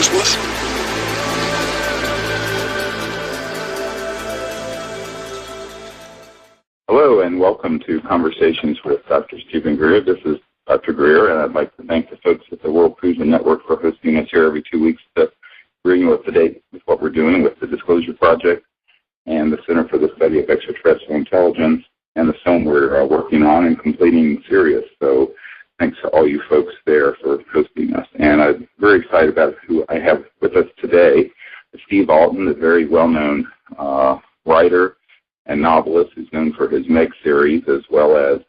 consciousness. Hello, and welcome to Conversations with Dr. Stephen Greer. This is Dr. Greer, and I'd like to thank the folks at the World Cruiser Network for hosting us here every 2 weeks to bring you up to date with what we're doing with the Disclosure Project and the Center for the Study of Extraterrestrial Intelligence and the film we're working on and completing Sirius. So thanks to all you folks there for hosting us. And I'm very excited about who I have with us today. Steve Alten, a very well-known writer and novelist who's known for his Meg series, as well as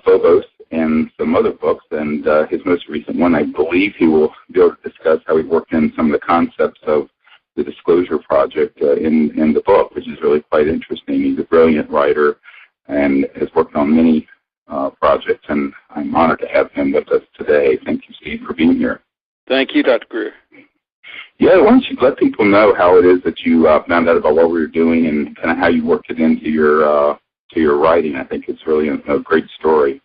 Phobos and some other books. And his most recent one, I believe he will be able to discuss how he worked in some of the concepts of the Disclosure Project in the book, which is really quite interesting. He's a brilliant writer and has worked on many projects, and I'm honored to have him with us today. Thank you, Steve, for being here. Thank you, Dr. Greer. Yeah, why don't you let people know how it is that you found out about what we were doing and kind of how you worked it into your writing. I think it's really a great story.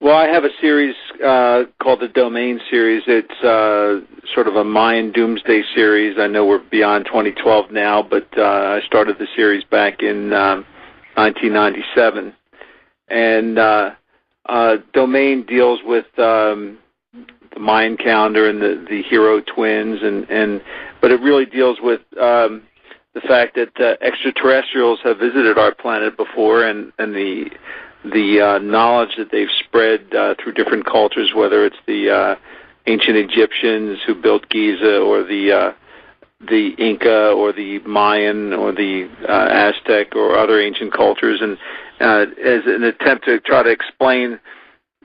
Well, I have a series called the Domain series. It's sort of a Mayan doomsday series. I know we're beyond 2012 now, but I started the series back in 1997. And Domain deals with the Mayan calendar and the hero twins, but it really deals with the fact that extraterrestrials have visited our planet before, and the knowledge that they've spread through different cultures, whether it's the ancient Egyptians who built Giza, or the Inca, or the Mayan, or the Aztec, or other ancient cultures, and as an attempt to try to explain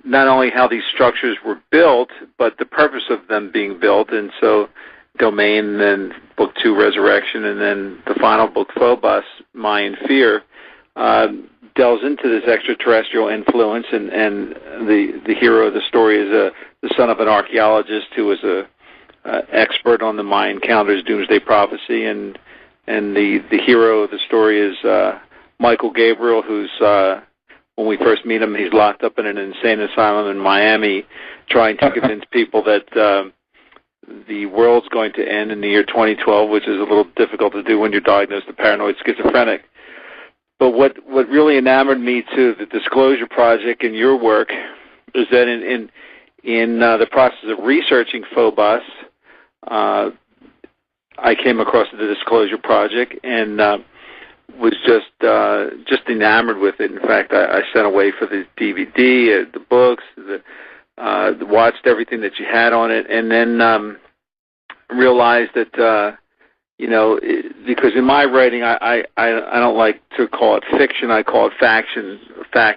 not only how these structures were built, but the purpose of them being built. And so Domain, then Book 2, Resurrection, and then the final book, Phobos, Mayan Fear, delves into this extraterrestrial influence, and the hero of the story is the son of an archaeologist who was a expert on the Mayan calendar's doomsday prophecy, and the hero of the story is Michael Gabriel, who's when we first meet him, he's locked up in an insane asylum in Miami, trying to convince people that the world's going to end in the year 2012, which is a little difficult to do when you're diagnosed with paranoid schizophrenic. But what really enamored me to the Disclosure Project and your work is that in the process of researching Phobos, I came across the Disclosure Project and was just enamored with it. In fact, I sent away for the DVD, the books, watched everything that you had on it, and then realized that because in my writing I don't like to call it fiction. I call it fact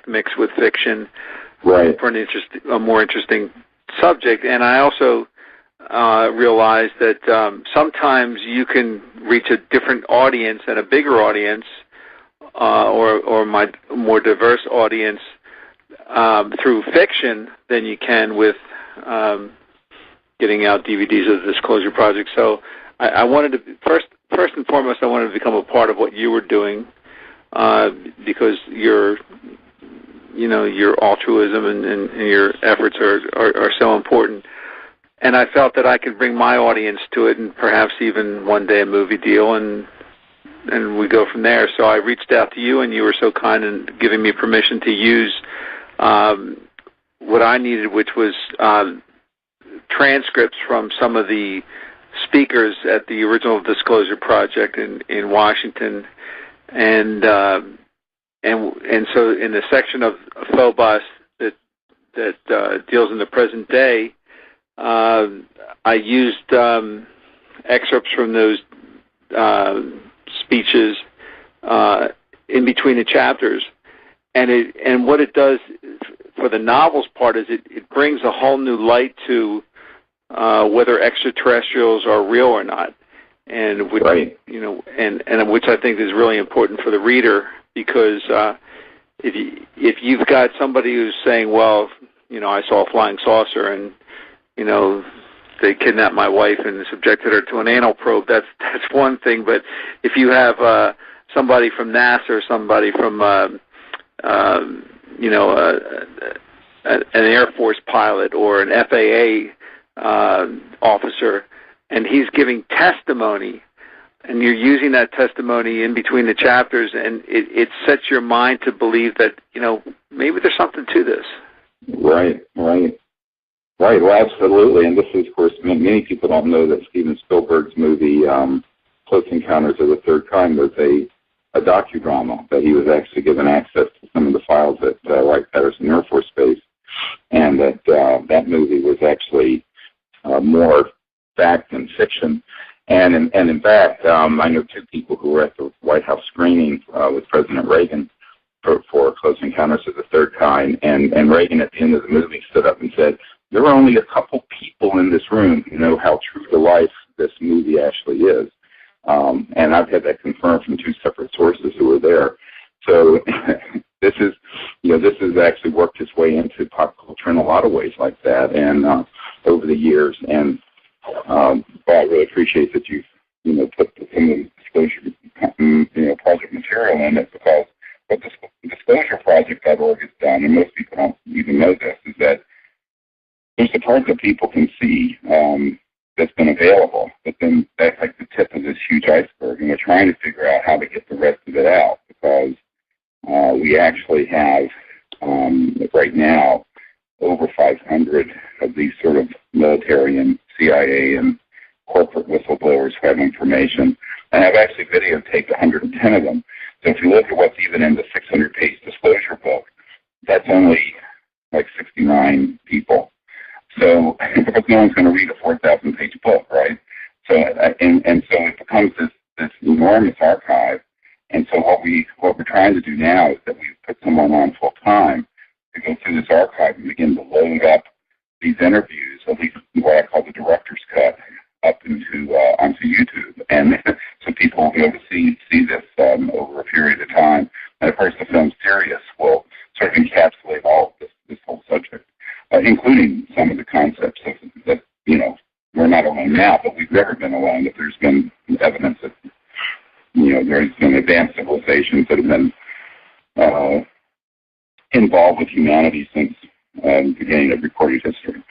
mixed with fiction, right, for a more interesting subject. And I also realized that sometimes you can reach a different audience and a bigger audience, or my more diverse audience, through fiction than you can with getting out DVDs of the Disclosure Project. So I wanted to first and foremost, I wanted to become a part of what you were doing, because your altruism and your efforts are so important. And I felt that I could bring my audience to it, and perhaps even one day a movie deal, and we go from there. So I reached out to you, and you were so kind in giving me permission to use what I needed, which was transcripts from some of the speakers at the original Disclosure Project in Washington, and so in the section of Phobos that deals in the present day, I used excerpts from those speeches in between the chapters, and what it does for the novels part is it brings a whole new light to whether extraterrestrials are real or not, and which, right, and which I think is really important for the reader, because if you've got somebody who's saying, well, I saw a flying saucer and they kidnapped my wife and subjected her to an anal probe, that's one thing. But if you have somebody from NASA or somebody from an Air Force pilot or an FAA officer and he's giving testimony, and you're using that testimony in between the chapters, and it sets your mind to believe that, maybe there's something to this. Right. Well, absolutely. And this is, of course, many people don't know that Steven Spielberg's movie, Close Encounters of the Third Kind, was a docudrama, that he was actually given access to some of the files at Wright-Patterson Air Force Base, and that movie was actually more fact than fiction. And in fact, I know two people who were at the White House screening with President Reagan for Close Encounters of the Third Kind, and Reagan at the end of the movie stood up and said, there are only a couple people in this room who know how true to life this movie actually is. And I've had that confirmed from two separate sources who were there. So this has actually worked its way into pop culture in a lot of ways like that, and over the years. And I really appreciate that you've put some of the disclosure project material in it, because what the disclosureproject.org has done, and most people don't even know this, is that there's a part that people can see that's been available, but then that's like the tip of this huge iceberg, and we're trying to figure out how to get the rest of it out, because we actually have right now over 500 of these sort of military and CIA and corporate whistleblowers who have information, and I've actually videotaped 110 of them. So if you look at what's even in the 600-page disclosure book, that's only like 69 people. So, because no one's going to read a 4,000-page book, right? So, and so it becomes this enormous archive. And so what we're trying to do now is that we put someone on full time to go through this archive and begin to load up these interviews, at least what I call the director's cut, up onto YouTube, and so people will be able to see this over a period of time. And of course, the film Sirius will sort of encapsulate all of this whole subject, including some of the concepts that we're not alone now, but we've never been alone. That there's been evidence that there's been advanced civilizations that have been involved with humanity since the beginning of recorded history.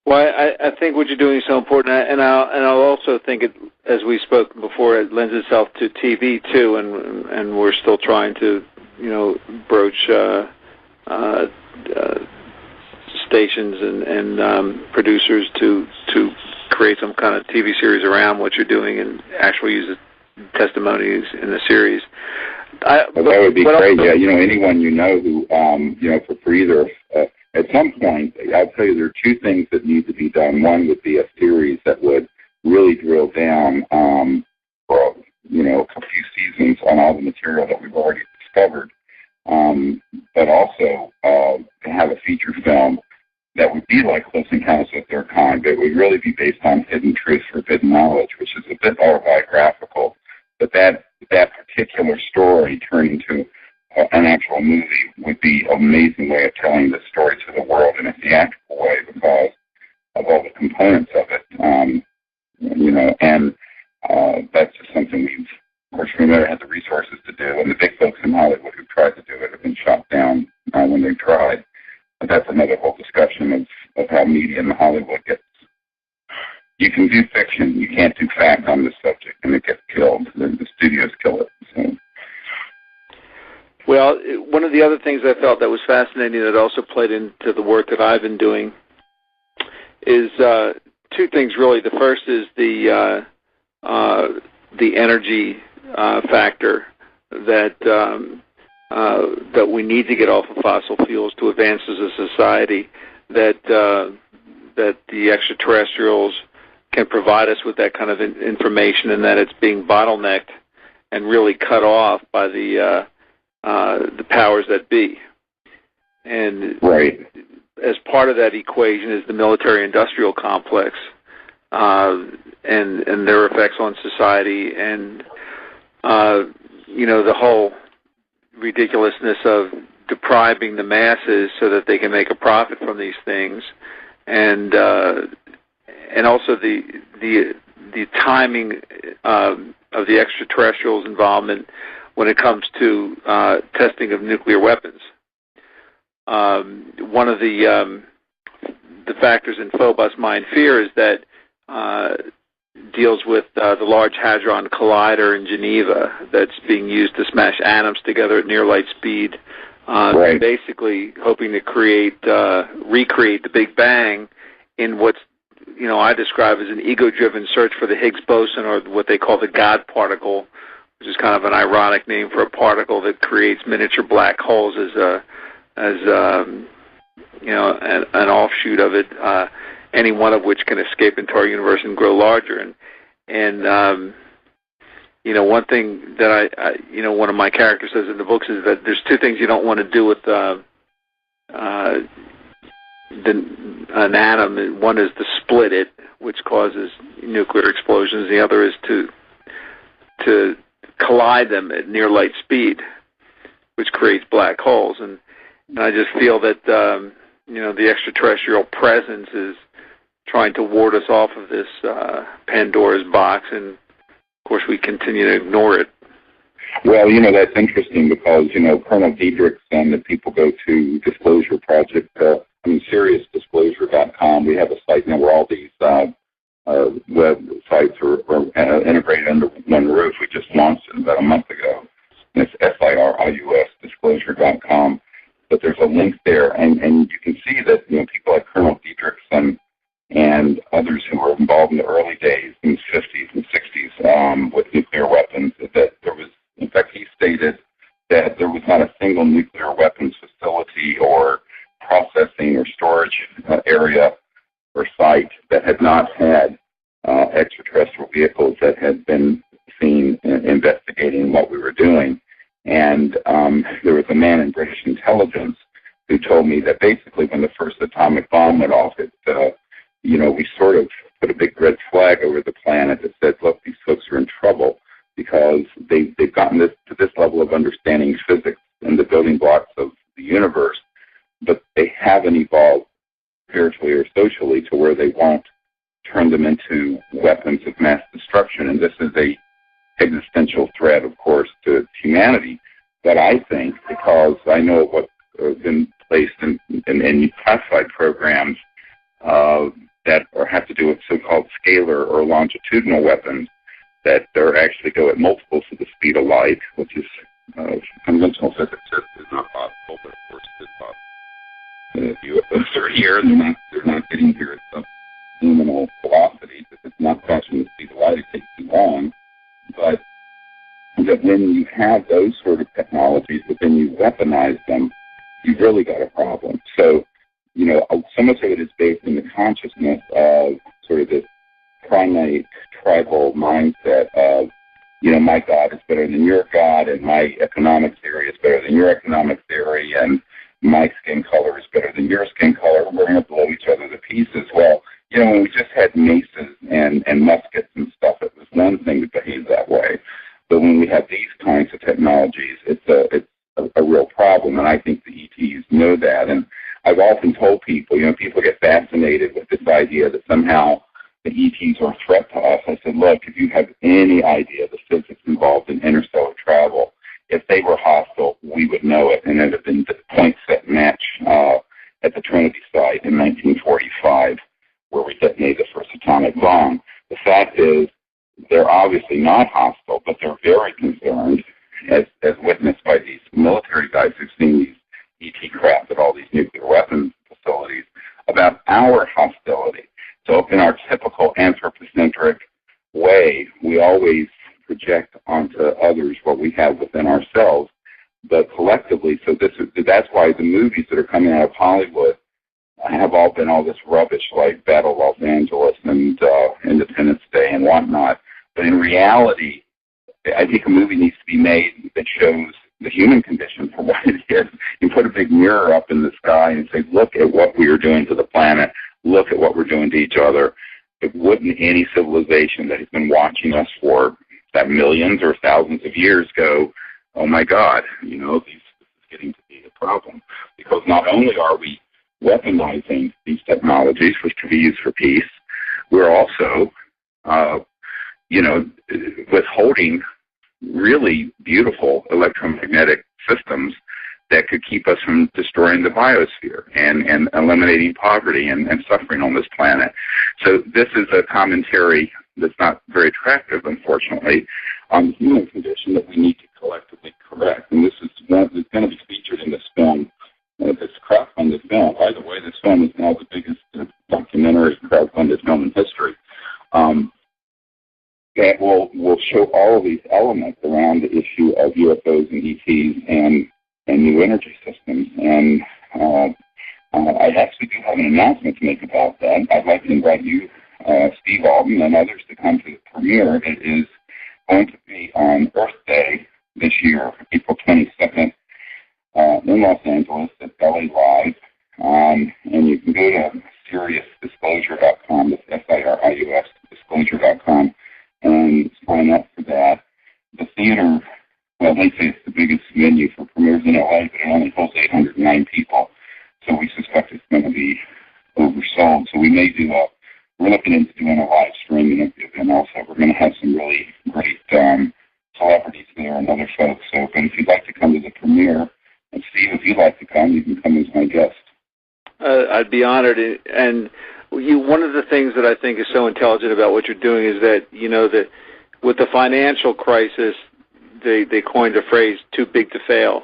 Well, I think what you're doing is so important, and I'll also think it, as we spoke before, it lends itself to TV too, and we're still trying to broach stations and producers to create some kind of TV series around what you're doing and actually use the testimonies in the series. That would be great. Yeah, anyone who for either. At some point, I'll tell you there are two things that need to be done. One would be a series that would really drill down for a few seasons on all the material that we've already discovered, but also to have a feature film that would be like Close Encounters of the Third Kind, but it would really be based on hidden truth, forbidden knowledge, which is a bit autobiographical. But that particular story turned into an actual movie would be an amazing way of telling the story to the world in a theatrical way, because of all the components of it, and that's just something we've never had the resources to do, and the big folks in Hollywood who've tried to do it have been shot down when they've tried. But that's another whole discussion of how media in Hollywood gets. You can do fiction, you can't do fact on this subject, and it gets killed. The studios kill it. So. Well, one of the other things I felt that was fascinating that also played into the work that I've been doing is two things really. The first is the energy factor that we need to get off of fossil fuels to advance as a society. That the extraterrestrials can provide us with that kind of information, and that it's being bottlenecked and really cut off by the powers that be. And right. As part of that equation is the military-industrial complex and their effects on society, and the whole ridiculousness of depriving the masses so that they can make a profit from these things, and also the timing of the extraterrestrials' involvement when it comes to testing of nuclear weapons. One of the factors in Phobos Mind Fear is that deals with the Large Hadron Collider in Geneva that's being used to smash atoms together at near light speed. Right. Basically hoping to recreate the Big Bang in what's, I describe as an ego-driven search for the Higgs boson, or what they call the God particle, which is kind of an ironic name for a particle that creates miniature black holes as an offshoot of it, any one of which can escape into our universe and grow larger. And one thing that one of my characters says in the books is that there's two things you don't want to do with an atom. One is to split it, which causes nuclear explosions. The other is to collide them at near light speed, which creates black holes. And I just feel that the extraterrestrial presence is trying to ward us off of this Pandora's box, and of course we continue to ignore it. Well, that's interesting because, Colonel Diedrich's and the people go to Disclosure Project, SeriousDisclosure.com. We have a site now where all these websites are integrated under one roof. We just launched it about a month ago. And it's SIRIUS, Disclosure.com. But there's a link there, and you can see that, people like Colonel Diedrichs and others who were involved in the early days, in the 50s and 60s, with nuclear weapons, that there was, in fact, he stated that there was not a single nuclear weapons facility or processing or storage area or site that had not had extraterrestrial vehicles that had been seen investigating what we were doing. And there was a man in British intelligence who told me that basically when the first atomic bomb went off, we sort of put a big red flag over the planet that said, look, these folks are in trouble because they've gotten to this level of understanding physics and the building blocks of the universe, but they haven't evolved spiritually or socially to where they won't turn them into weapons of mass destruction. And this is a existential threat, of course, to humanity. But I think, because I know what has been placed in classified programs that have to do with so-called scalar or longitudinal weapons, that they're actually go at multiples of the speed of light, which is conventional physics is not possible, but of course it's possible. UFOs are here, they're not getting here at some luminal velocity. If it's not catching the speed of light, it takes too long. But that when you have those sort of technologies, but then you weaponize them, you've really got a problem. So, so much of it is based in the consciousness of sort of this primate tribal mindset of, my God is better than your God, and my economic theory is better than your economic theory, and my skin color is better than your skin color. We're going to blow each other to pieces. Well, when we just had maces and muskets and stuff, it was one thing to behave that way. But when we have these kinds of technologies, it's a real problem, and I think the ETs know that. And I've often told people, people get fascinated with this idea that somehow the ETs are a threat to us. I said, look, if you have any idea the physics involved in interstellar travel, if they were hostile, we would know it. And it had been the point set match at the Trinity site in 1945, where we detonated the first atomic bomb. The fact is, they're obviously not hostile, but they're very concerned, as witnessed by these military guys who've seen these ET craft at all these nuclear weapons facilities, about our hostility. So in our typical anthropocentric way, we always project onto others what we have within ourselves, but collectively. So that's why the movies that are coming out of Hollywood have all been all this rubbish, like Battle Los Angeles and Independence Day and whatnot. But in reality, I think a movie needs to be made that shows the human condition for what it is. You put a big mirror up in the sky and say, look at what we are doing to the planet. Look at what we're doing to each other. It wouldn't any civilization that has been watching us for that millions or thousands of years go, oh my God, this is getting to be a problem. Because not only are we weaponizing these technologies, which can be used for peace, we're also, withholding really beautiful electromagnetic systems that could keep us from destroying the biosphere and eliminating poverty and suffering on this planet. So this is a commentary that's not very attractive, unfortunately, on the human condition that we need to collectively correct. And this is one that's going to be featured in this film, this crowdfunded film. By the way, this film is now the biggest documentary crowdfunded film in history. That will show all of these elements around the issue of UFOs and ETs and new energy systems. And I actually do have an announcement to make about that. I'd like to invite you, Steve Alten, and others to come to the premiere. It is going to be on Earth Day this year, April 22nd, in Los Angeles at LA Live. And you can go to SiriusDisclosure.com, that's SIRIUS disclosure.com, and sign up for that. The theater, well, they say it's the biggest venue for premieres in LA, but it only holds 809 people. So we suspect it's going to be oversold. So we may do we're looking into doing a live streaming event also. We're going to have some really great celebrities there and other folks. So, but if you'd like to come to the premiere, and Steve, if you'd like to come, you can come as my guest. I'd be honored. And one of the things that I think is so intelligent about what you're doing is that, that with the financial crisis, they coined a phrase, too big to fail.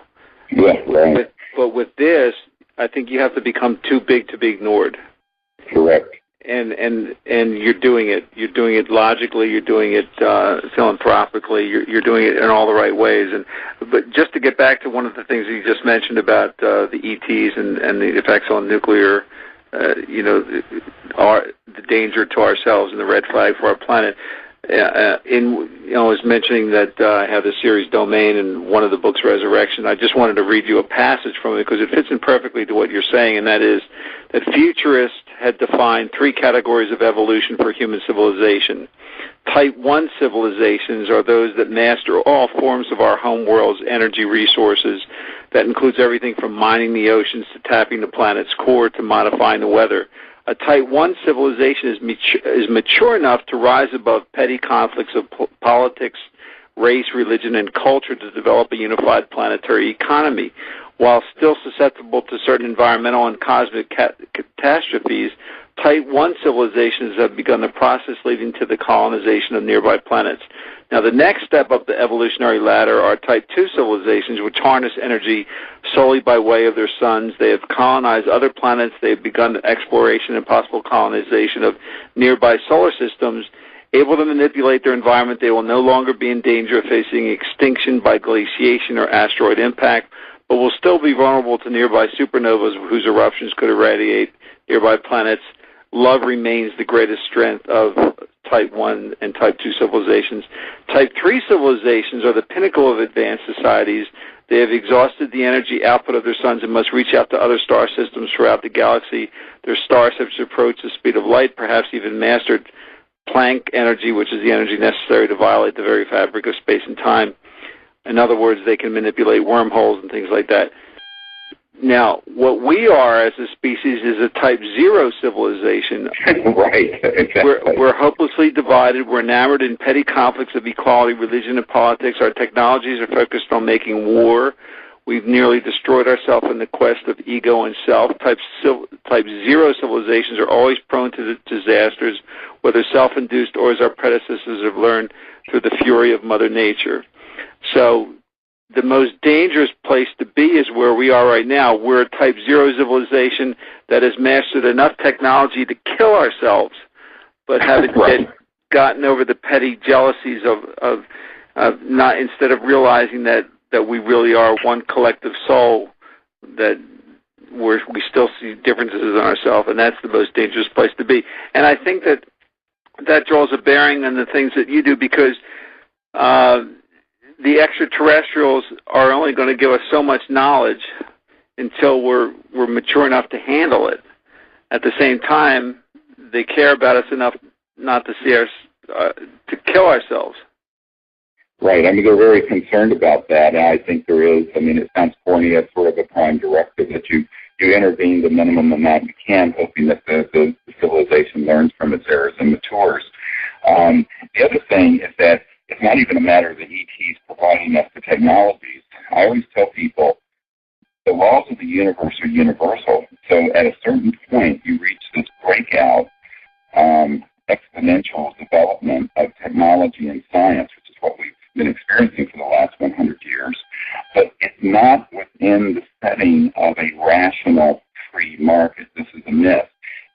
Yeah, right. But with this, I think you have to become too big to be ignored. Correct. And you're doing it. You're doing it logically. You're doing it philanthropically. You're doing it in all the right ways. But just to get back to one of the things that you just mentioned about the ETs and the effects on nuclear, the danger to ourselves and the red flag for our planet. I was mentioning that I have the series Domain and one of the books, Resurrection. I just wanted to read you a passage from it because it fits in perfectly to what you're saying, and that is that futurists had defined 3 categories of evolution for human civilization. Type 1 civilizations are those that master all forms of our home world's energy resources. That includes everything from mining the oceans to tapping the planet's core to modifying the weather. A Type 1 civilization is mature enough to rise above petty conflicts of politics, race, religion, and culture to develop a unified planetary economy. While still susceptible to certain environmental and cosmic catastrophes, Type 1 civilizations have begun the process leading to the colonization of nearby planets. Now, the next step up the evolutionary ladder are Type 2 civilizations, which harness energy solely by way of their suns. They have colonized other planets. They have begun exploration and possible colonization of nearby solar systems. Able to manipulate their environment, they will no longer be in danger of facing extinction by glaciation or asteroid impact, but will still be vulnerable to nearby supernovas whose eruptions could irradiate nearby planets. Love remains the greatest strength of Type 1 and Type 2 civilizations. Type 3 civilizations are the pinnacle of advanced societies. They have exhausted the energy output of their suns and must reach out to other star systems throughout the galaxy. Their starships approach the speed of light, perhaps even mastered Planck energy, which is the energy necessary to violate the very fabric of space and time. In other words, they can manipulate wormholes and things like that. Now, what we are as a species is a Type 0 civilization. Right, exactly. We're hopelessly divided. We're enamored in petty conflicts of equality, religion, and politics. Our technologies are focused on making war. We've nearly destroyed ourselves in the quest of ego and self. Type 0 civilizations are always prone to disasters, whether self-induced or, as our predecessors have learned, through the fury of Mother Nature. So the most dangerous place to be is where we are right now. We're a Type 0 civilization that has mastered enough technology to kill ourselves, but haven't yet gotten over the petty jealousies of not, instead of realizing that we really are one collective soul, that we still see differences in ourselves, and that's the most dangerous place to be. And I think that draws a bearing on the things that you do, because the extraterrestrials are only going to give us so much knowledge until we're mature enough to handle it. At the same time, they care about us enough not to see us to kill ourselves. Right. I mean, they're very concerned about that, and I think there is. I mean, it sounds corny as sort of a prime directive that you intervene the minimum amount you can, hoping that the civilization learns from its errors and matures. The other thing is that it's not even a matter of the ETs providing us the technologies. I always tell people the laws of the universe are universal. So at a certain point, you reach this breakout exponential development of technology and science, which is what we've been experiencing for the last 100 years, but it's not within the setting of a rational free market. This is a myth.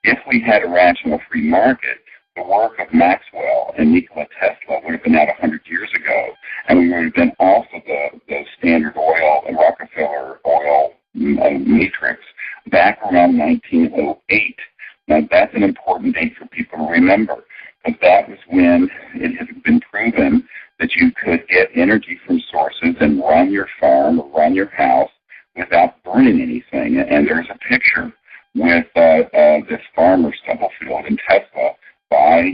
If we had a rational free market, the work of Maxwell and Nikola Tesla would have been out 100 years ago, and we would have been off of the Standard Oil and Rockefeller oil matrix back around 1908. Now, that's an important date for people to remember, because that was when it has been proven that you could get energy from sources and run your farm or run your house without burning anything. And there's a picture with this farmer, Stubblefield, and Tesla by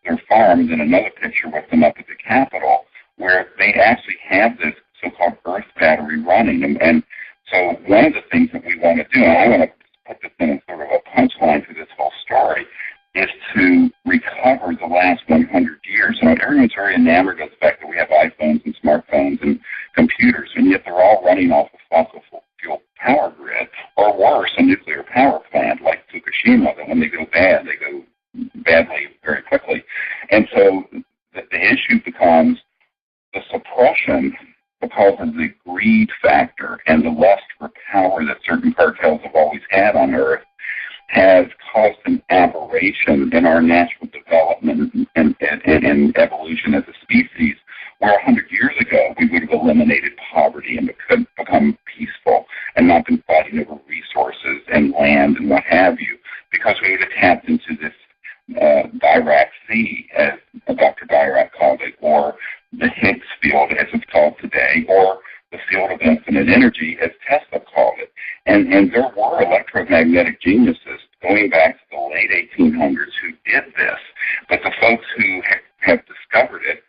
their farm, and then another picture with them up at the Capitol, where they actually have this so-called earth battery running. And so one of the things that we want to do, and I want to put this in as sort of a punchline to this whole story, is to recover the last 100 years. You know, everyone's very enamored of the fact that we have iPhones and smartphones and computers, and yet they're all running off a fossil fuel power grid, or worse, a nuclear power plant like Fukushima, that when they go bad, they go badly very quickly. And so the issue becomes the suppression, because of the greed factor and the lust for power that certain cartels have always had on Earth, has caused an aberration in our natural development and evolution as a species, where 100 years ago we would have eliminated poverty and could become peaceful and not been fighting over resources and land and what have you, because we would have tapped into this Dirac Sea, as Dr. Dirac called it, or the Higgs field, as it's called today, or the field of infinite energy, as Tesla called it. And there were electromagnetic geniuses going back to the late 1800s who did this, but the folks who have discovered it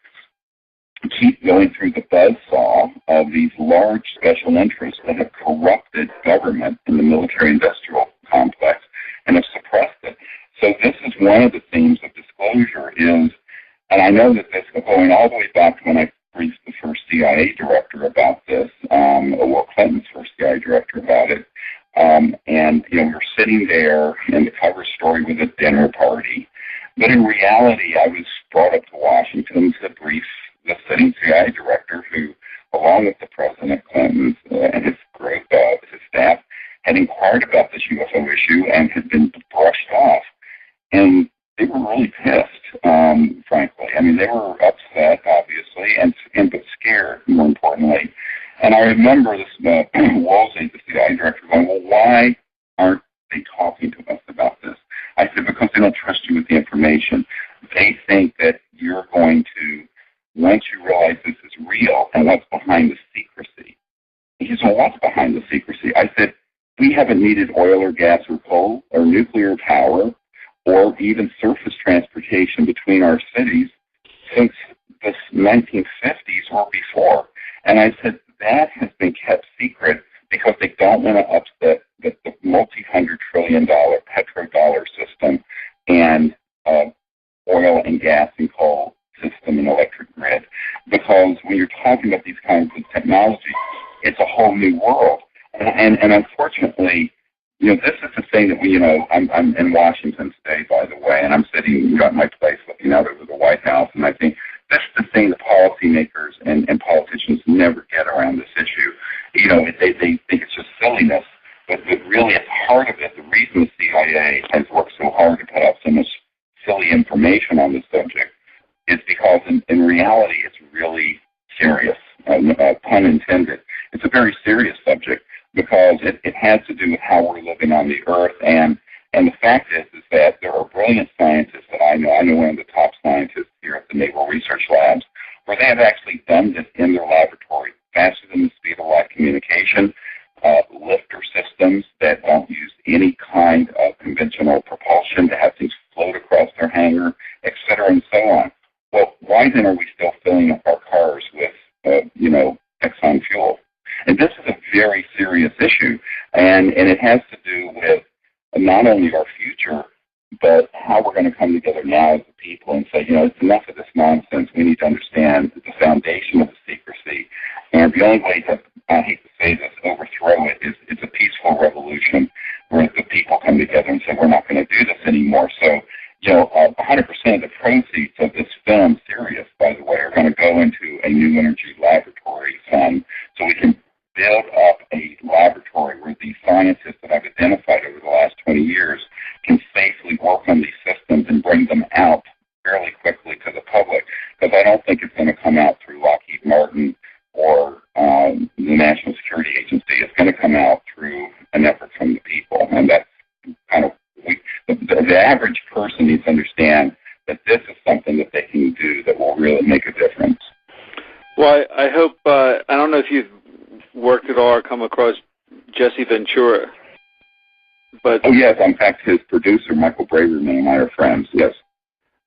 keep going through the buzzsaw of these large special interests that have corrupted government in the military-industrial complex and have suppressed it. So this is one of the themes of disclosure is, and I know that this is going all the way back to when I briefed the first CIA director about this, Will Clinton's first CIA director about it, and, you know, we were sitting there in the cover story with a dinner party, but in reality I was brought up to Washington to brief the sitting CIA director who, along with the President Clinton and his group, his staff, had inquired about this UFO issue and had been brushed off. And they were really pissed, frankly. I mean, they were upset, obviously, and but scared, more importantly. And I remember this Woolsey, the CIA director, going, well, why aren't they talking to us about this? I said, because they don't trust you with the information. They think that you're going to, once you realize this is real and what's behind the secrecy. He said, well, what's behind the secrecy? I said, we haven't needed oil or gas or coal or nuclear power or even surface transportation between our cities since the 1950s or before. And I said, that has been kept secret because they don't want to upset the multi-hundred trillion dollar petrodollar system and oil and gas and coal system and electric grid. Because when you're talking about these kinds of technology, it's a whole new world. And unfortunately, you know, this is the thing that we, you know, I'm in Washington today, by the way, and I'm sitting at my place looking out over the White House, and I think that's the thing the policymakers and politicians never get around this issue. You know, they think it's just silliness, but really at the heart of it, the reason the CIA has worked so hard to put out so much silly information on this subject is because in reality it's really serious, pun intended. It's a very serious subject, because it has to do with how we're living on the earth. And the fact is that there are brilliant scientists that I know. I know one of the top scientists here at the Naval Research Labs, where they have actually done this in their laboratory, faster than the speed of light communication, lifter systems that don't use any kind of conventional propulsion to have things float across their hangar, et cetera, and so on. Well, why then are we still filling up our cars with, Exxon fuel? And this is a very serious issue, and it has to do with not only our future, but how we're going to come together now as a people and say, it's enough of this nonsense. We need to understand the foundation of the secrecy, and the only way to, I hate to say this, overthrow it is it's a peaceful revolution where the people come together and say, we're not going to do this anymore. So, 100% of the proceeds of this film series, by the way, are going to go into a new energy laboratory fund, so we can build up a laboratory where these scientists that I've identified over the last 20 years can safely work on these systems and bring them out fairly quickly to the public, because I don't think it's going to come out through Lockheed Martin or the National Security Agency. It's going to come out through an effort from the people, and that's kind of the average person needs to understand that this is something that they can do that will really make a difference. Well, I hope, I don't know if you've worked at all or come across Jesse Ventura, but... Oh, yes, in fact, his producer, Michael Braverman, and I are friends, yes.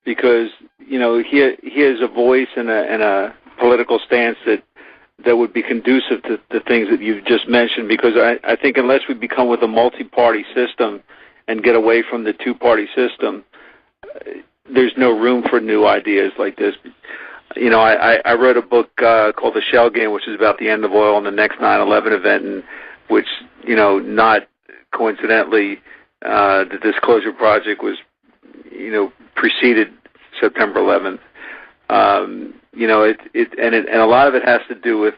Because, he has a voice and a political stance that would be conducive to the things that you've just mentioned, because I think unless we become with a multi-party system and get away from the two-party system, there's no room for new ideas like this. I wrote a book called The Shell Game, which is about the end of oil and the next 9/11 event, and which, not coincidentally, the Disclosure Project was, preceded September 11th. And a lot of it has to do with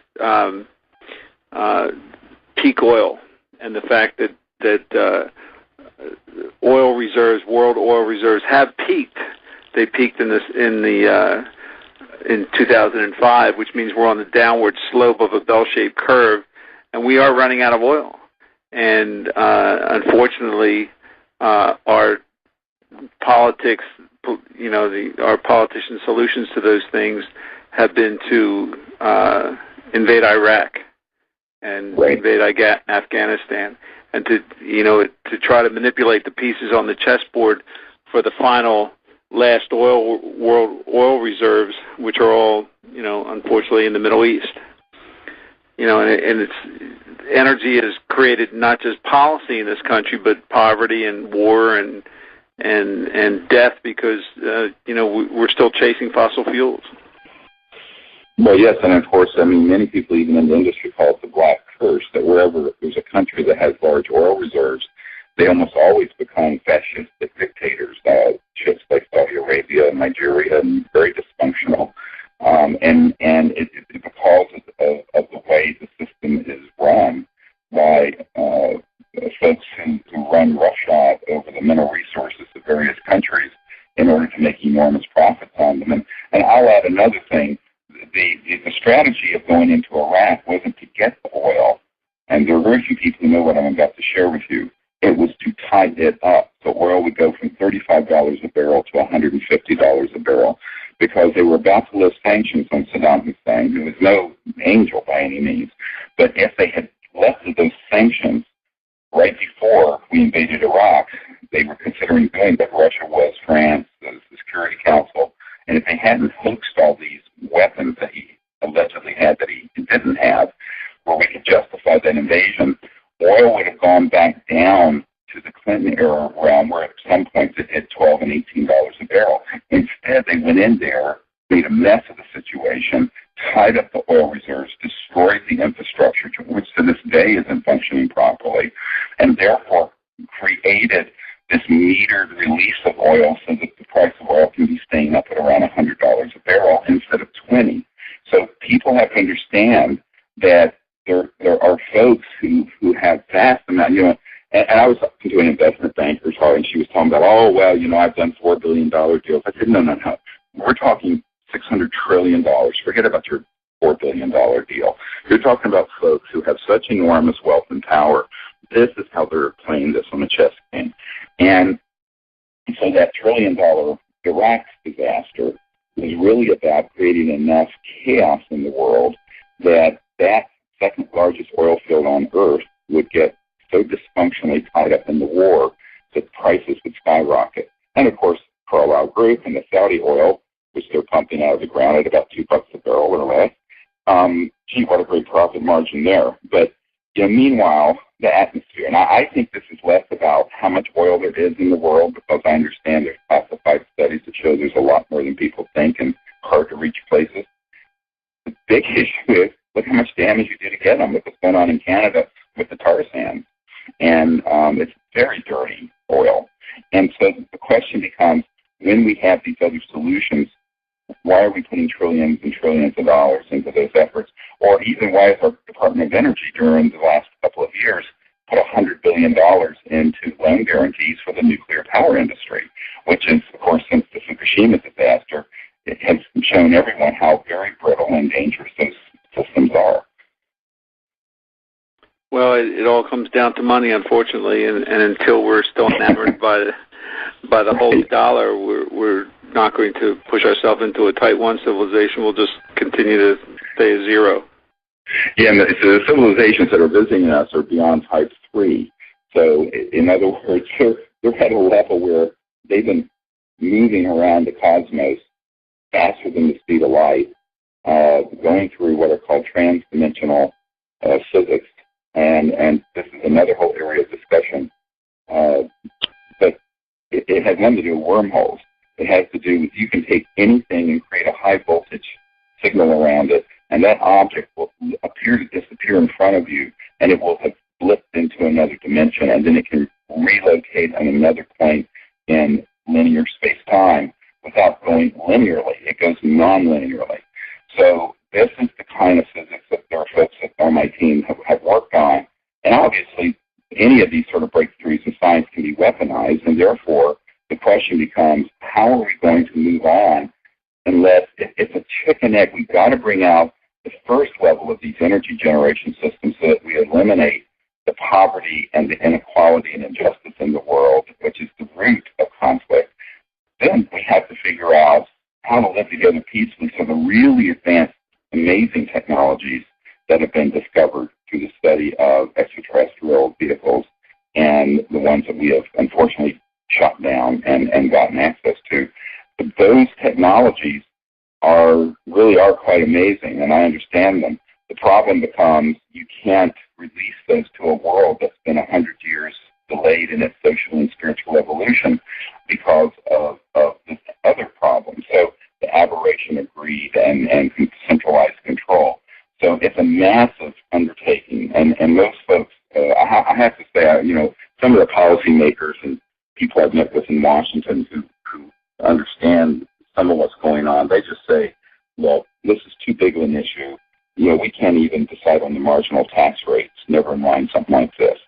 peak oil and the fact that oil reserves, world oil reserves, have peaked. They peaked in 2005, which means we're on the downward slope of a bell-shaped curve, and we are running out of oil. And unfortunately, our politics, our politicians' solutions to those things have been to invade Iraq and invade Afghanistan, and to try to manipulate the pieces on the chessboard for the final last world oil reserves, which are all, unfortunately in the Middle East. And it's energy has created not just policy in this country, but poverty and war and death, because we're still chasing fossil fuels. Well, yes, and of course, many people even in the industry call it the black curse, that wherever there's a country that has large oil reserves, they almost always become fascistic dictators. Ships like Saudi Arabia and Nigeria, and very dysfunctional. And it's because of the way the system is run by folks who run roughshod over the mineral resources of various countries in order to make enormous profits on them. And I'll add another thing. The strategy of going into Iraq wasn't to get the oil, and there are very few people who know what I'm about to share with you. It was to tie it up. So oil would go from $35 a barrel to $150 a barrel, because they were about to lift sanctions on Saddam Hussein, who was no angel by any means. But if they had lifted those sanctions right before we invaded Iraq, they were considering doing that. Russia was, France, the Security Council. And if they hadn't hoaxed all these weapons that he allegedly had that he didn't have, where we could justify that invasion, oil would have gone back down to the Clinton era realm, where at some points it hit $12 and $18 a barrel. Instead, they went in there, made a mess of the situation, tied up the oil reserves, destroyed the infrastructure, which to this day isn't functioning properly, and therefore created this metered release of oil so that the price of oil can be staying up at around $100 a barrel instead of $20. So people have to understand that there are folks who have vast amount, and I was talking to an investment banker, and she was talking about, I've done $4 billion deals. I said, no. We're talking $600 trillion. Forget about your $4 billion deal. You're talking about folks who have such enormous wealth and power. This is how they're playing this on a chess game. And so that $1 trillion Iraq disaster was really about creating enough chaos in the world that second largest oil field on earth would get so dysfunctionally tied up in the war that prices would skyrocket. And of course, Carlyle Group and the Saudi oil, which they're pumping out of the ground at about $2 a barrel or less. What a great profit margin there. But meanwhile, the atmosphere. And I think this is less about how much oil there is in the world, because I understand there's classified studies that show there's a lot more than people think and hard to reach places. The big issue is look how much damage you do to get them. Look what's going on in Canada with the tar sands. And it's very dirty oil. And so the question becomes, when we have these other solutions, why are we putting trillions and trillions of dollars into those efforts? Or even why has our Department of Energy during the last couple of years put $100 billion into loan guarantees for the nuclear power industry, which is, of course, since the Fukushima disaster, it has shown everyone how very brittle and dangerous those systems are. Well, it all comes down to money, unfortunately, and until we're still enamored by the whole dollar, we're not going to push ourselves into a type 1 civilization. We'll just continue to stay a zero. Yeah, and the civilizations that are visiting us are beyond type 3. So, in other words, they're at a level where they've been moving around the cosmos faster than the speed of light, going through what are called transdimensional physics. And this is another whole area of discussion. But it has nothing to do with wormholes. It has to do with you can take anything and create a high voltage signal around it, and that object will appear to disappear in front of you, and it will have blipped into another dimension, and then it can relocate on another point in linear space-time without going linearly. It goes non-linearly. So this is the kind of physics that there are folks on my team have worked on, and obviously any of these sort of breakthroughs in science can be weaponized, and therefore the question becomes, how are we going to move on unless it's a chicken egg? We've got to bring out the first level of these energy generation systems so that we eliminate the poverty and the inequality and injustice in the world, which is the root of conflict. Then we have to figure out how to live together peacefully. So the really advanced, amazing technologies that have been discovered through the study of extraterrestrial vehicles and the ones that we have unfortunately shut down and gotten access to, those technologies really are quite amazing, and I understand them. The problem becomes you can't release those to a world that's been 100 years delayed in its social and spiritual evolution because of this other problem. So the aberration of greed and centralized control. So it's a massive undertaking, and most folks, I have to say, some of the policymakers and people I've met with in Washington who understand some of what's going on, they just say, well, this is too big of an issue. We can't even decide on the marginal tax rates, never mind something like this.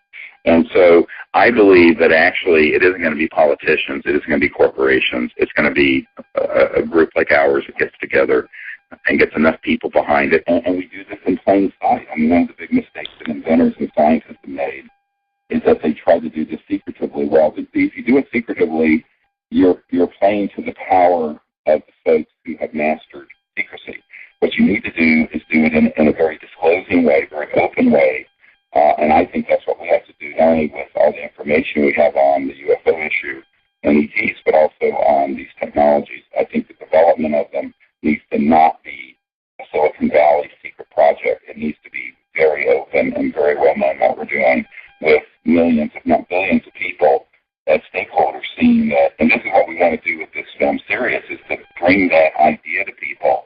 And so I believe that actually it isn't going to be politicians, it isn't going to be corporations, it's going to be a group like ours that gets together and gets enough people behind it. And we do this in plain sight. I mean, one of the big mistakes that inventors and scientists have made is that they try to do this secretively. Well, if you do it secretively, you're playing to the power of the folks who have mastered secrecy. What you need to do is do it in a very disclosing way, very open way, and I think that's what we have to do, not only with all the information we have on the UFO issue and ETs, but also on these technologies. I think the development of them needs to not be a Silicon Valley secret project. It needs to be very open and very well known what we're doing with millions, if not billions of people as stakeholders seeing that. And this is what we want to do with this film series, is to bring that idea to people.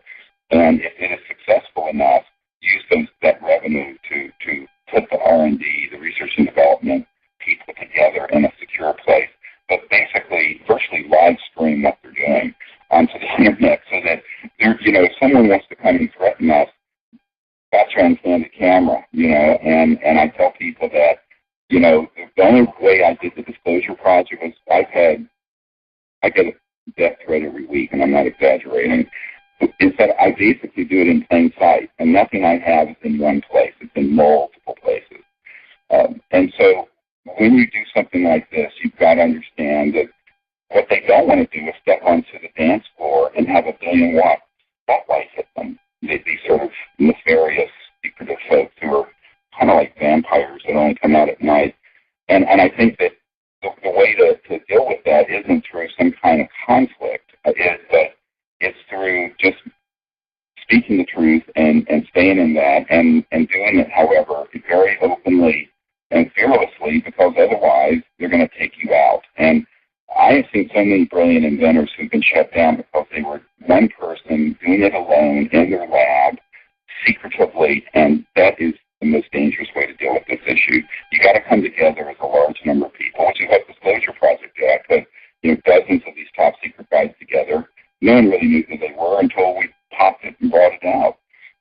And if it is successful enough, use that revenue to put the R&D, the research and development people together in a secure place, but basically virtually live stream what they're doing onto the internet so that if someone wants to come and threaten us, that's on the camera, and I tell people that, the only way I did the disclosure project was I get a death threat every week, and I'm not exaggerating, is that I basically do it in plain sight, and nothing I have is in one place. It's in multiple places. And so when you do something like this, you've got to understand that what they don't want to do is step onto the dance floor and have a billion-watt spotlight hit them. These sort of nefarious, secretive folks who are kind of like vampires that only come out at night. And I think that the way to deal with that isn't through some kind of conflict. It's through just speaking the truth and staying in that and doing it, however, very openly and fearlessly, because otherwise they're going to take you out. And I have seen so many brilliant inventors who've been shut down because they were one person doing it alone in their lab, secretively, and that is the most dangerous way to deal with this issue. You got to come together as a large number of people, which is what Disclosure Project did. I put dozens of these top secret guys no one really knew who they were until we popped it and brought it out.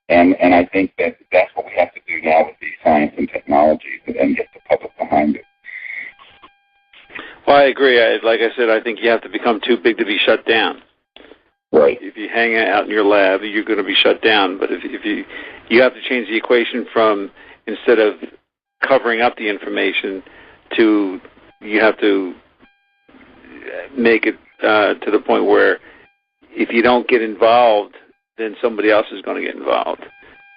And I think that's what we have to do now with these science and technologies and get the public behind it. Well, I agree. Like I said, I think you have to become too big to be shut down. Right. If you hang out in your lab, you're going to be shut down. But if you have to change the equation from, instead of covering up the information, to you have to make it to the point where if you don't get involved, then somebody else is going to get involved.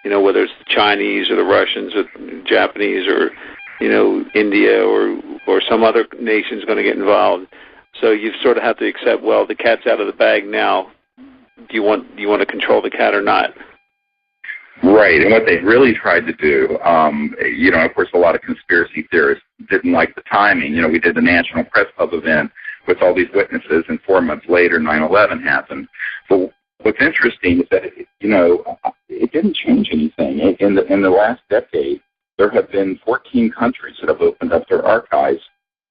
Whether it's the Chinese or the Russians or the Japanese or, India or some other nation is going to get involved. So you sort of have to accept, well, the cat's out of the bag now. Do you want to control the cat or not? Right, and what they really tried to do, of course, a lot of conspiracy theorists didn't like the timing. We did the National Press Club event with all these witnesses, and 4 months later, 9/11 happened. But what's interesting is that it didn't change anything. In the last decade, there have been 14 countries that have opened up their archives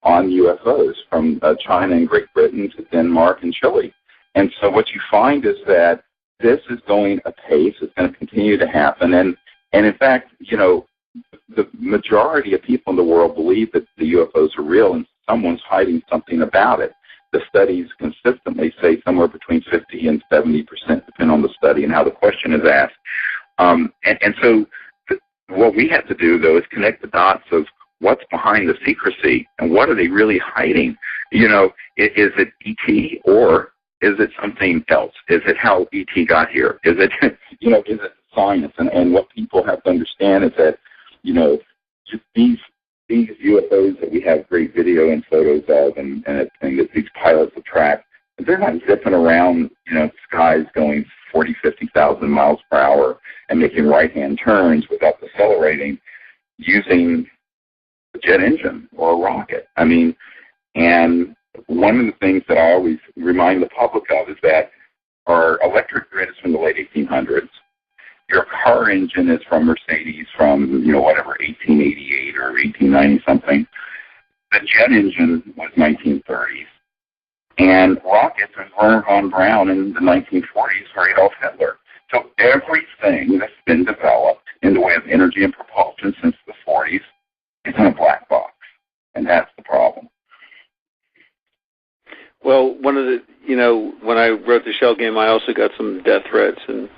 on UFOs, from China and Great Britain to Denmark and Chile. And so what you find is that this is going apace. It's going to continue to happen. And in fact, the majority of people in the world believe that the UFOs are real and someone's hiding something about it. The studies consistently say somewhere between 50 and 70%, depending on the study and how the question is asked. So what we have to do, though, is connect the dots of what's behind the secrecy and what are they really hiding. Is it ET or is it something else? Is it how ET got here? Is it, is it science? And what people have to understand is that, just these UFOs that we have great video and photos of and that these pilots have tracked, they're not zipping around, skies going 40, 50,000 miles per hour and making right-hand turns without decelerating using a jet engine or a rocket. And one of the things that I always remind the public of is that our electric grid is from the late 1800s. Your car engine is from Mercedes from, 1888 or 1890 something. The jet engine was 1930s. And rockets was Werner von Braun in the 1940s for Adolf Hitler. So everything that's been developed in the way of energy and propulsion since the 40s is in a black box. And that's the problem. Well, one of the, when I wrote the Shell Game, I also got some death threats and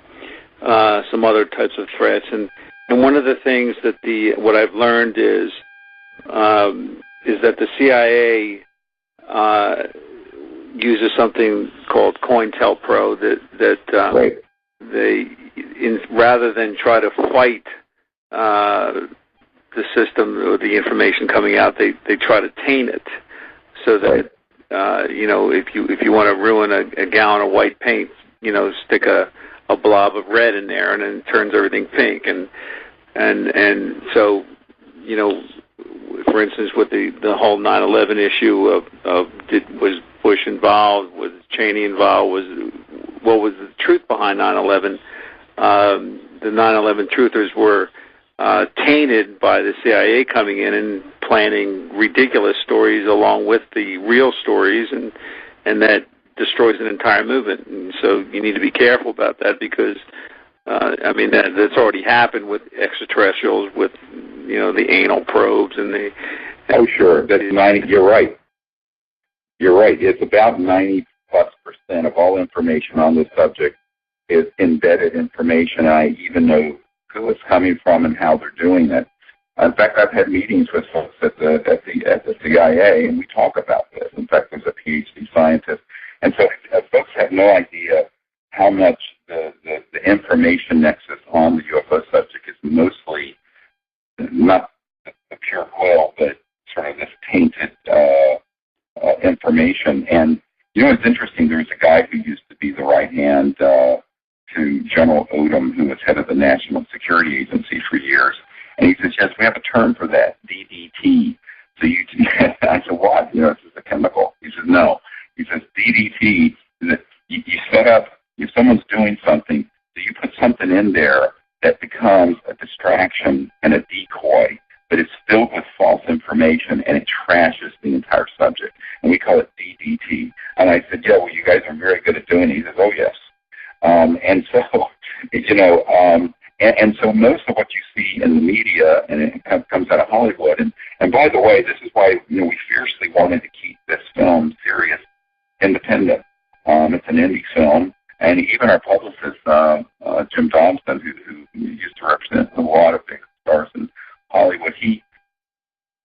some other types of threats. And one of the things that what I've learned is that the CIA uses something called COINTELPRO that they, rather than try to fight the system or the information coming out, they try to taint it, so that if you want to ruin a gallon of white paint, stick a blob of red in there, and then it turns everything pink. And so, for instance, with the whole 9/11 issue was Bush involved, was Cheney involved, what was the truth behind 9/11? The 9/11 truthers were tainted by the CIA coming in and planning ridiculous stories along with the real stories, and that destroys an entire movement. And so you need to be careful about that, because that's already happened with extraterrestrials, with the anal probes and the. Oh, sure. That's 90. You're right. It's about 90+% of all information on this subject is embedded information. I even know who it's coming from and how they're doing it. In fact, I've had meetings with folks at the CIA, and we talk about this. In fact, there's a PhD scientist. And so folks have no idea how much the information nexus on the UFO subject is mostly not the pure oil, but sort of this tainted information. And, it's interesting. There's a guy who used to be the right hand to General Odom, who was head of the National Security Agency for years. And he says, yes, we have a term for that, DDT. So I said, what? This is a chemical. He says, no. He says, DDT is that you set up, if someone's doing something, so you put something in there that becomes a distraction and a decoy but it's filled with false information, and it trashes the entire subject. And we call it DDT. And I said, yeah, well, you guys are very good at doing it. He says, oh, yes. And so, and so most of what you see in the media, and it comes out of Hollywood. And by the way, this is why we fiercely wanted to keep this film serious, independent. It's an indie film, and even our publicist, Jim Thompson, who used to represent a lot of big stars in Hollywood, he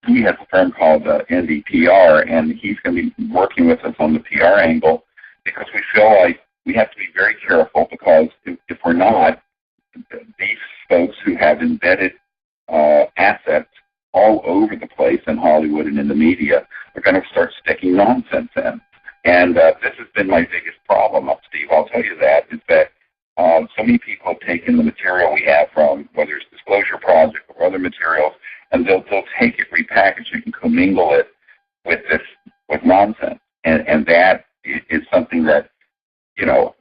has a firm called NDPR, and he's going to be working with us on the PR angle, because we feel like we have to be very careful, because if we're not, these folks who have embedded assets all over the place in Hollywood and in the media are going to start sticking nonsense in. And this has been my biggest problem, Steve, I'll tell you that, is that so many people have taken the material we have from, whether it's Disclosure Project or other materials, and they'll take it, repackage it, and commingle it with nonsense. And that is something that,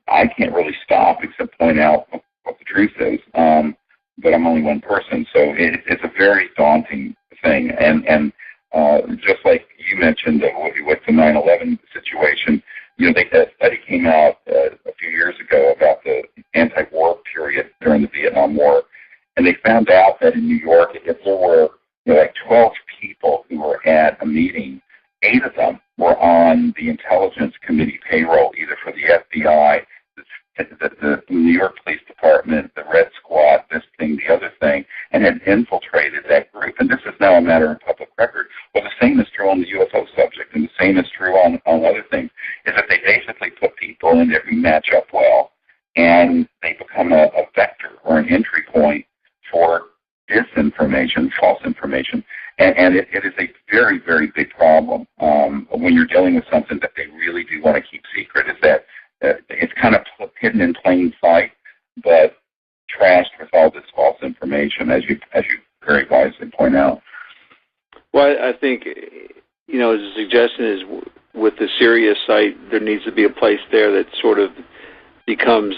I can't really stop except point out what the truth is. But I'm only one person, so it's a very daunting thing. And just like you mentioned with the 9/11 situation, a study came out a few years ago about the anti-war period during the Vietnam War, and they found out that in New York, if there were like 12 people who were at a meeting, 8 of them were on the Intelligence Committee payroll, either for the FBI, the New York Police Department, the Red Squad, this thing, the other thing, and had infiltrated that group. And this is now a matter of public record. Well, the same is true on the UFO subject, and the same is true on other things, is that they basically put people in there who match up well, and they become a vector or an entry point for disinformation, false information. And it is a very, very big problem when you're dealing with something that they really do want to keep secret, is that it's kind of hidden in plain sight, but trashed with all this false information, as you very wisely point out. Well, I think, the suggestion is with the Sirius site, there needs to be a place there that sort of becomes,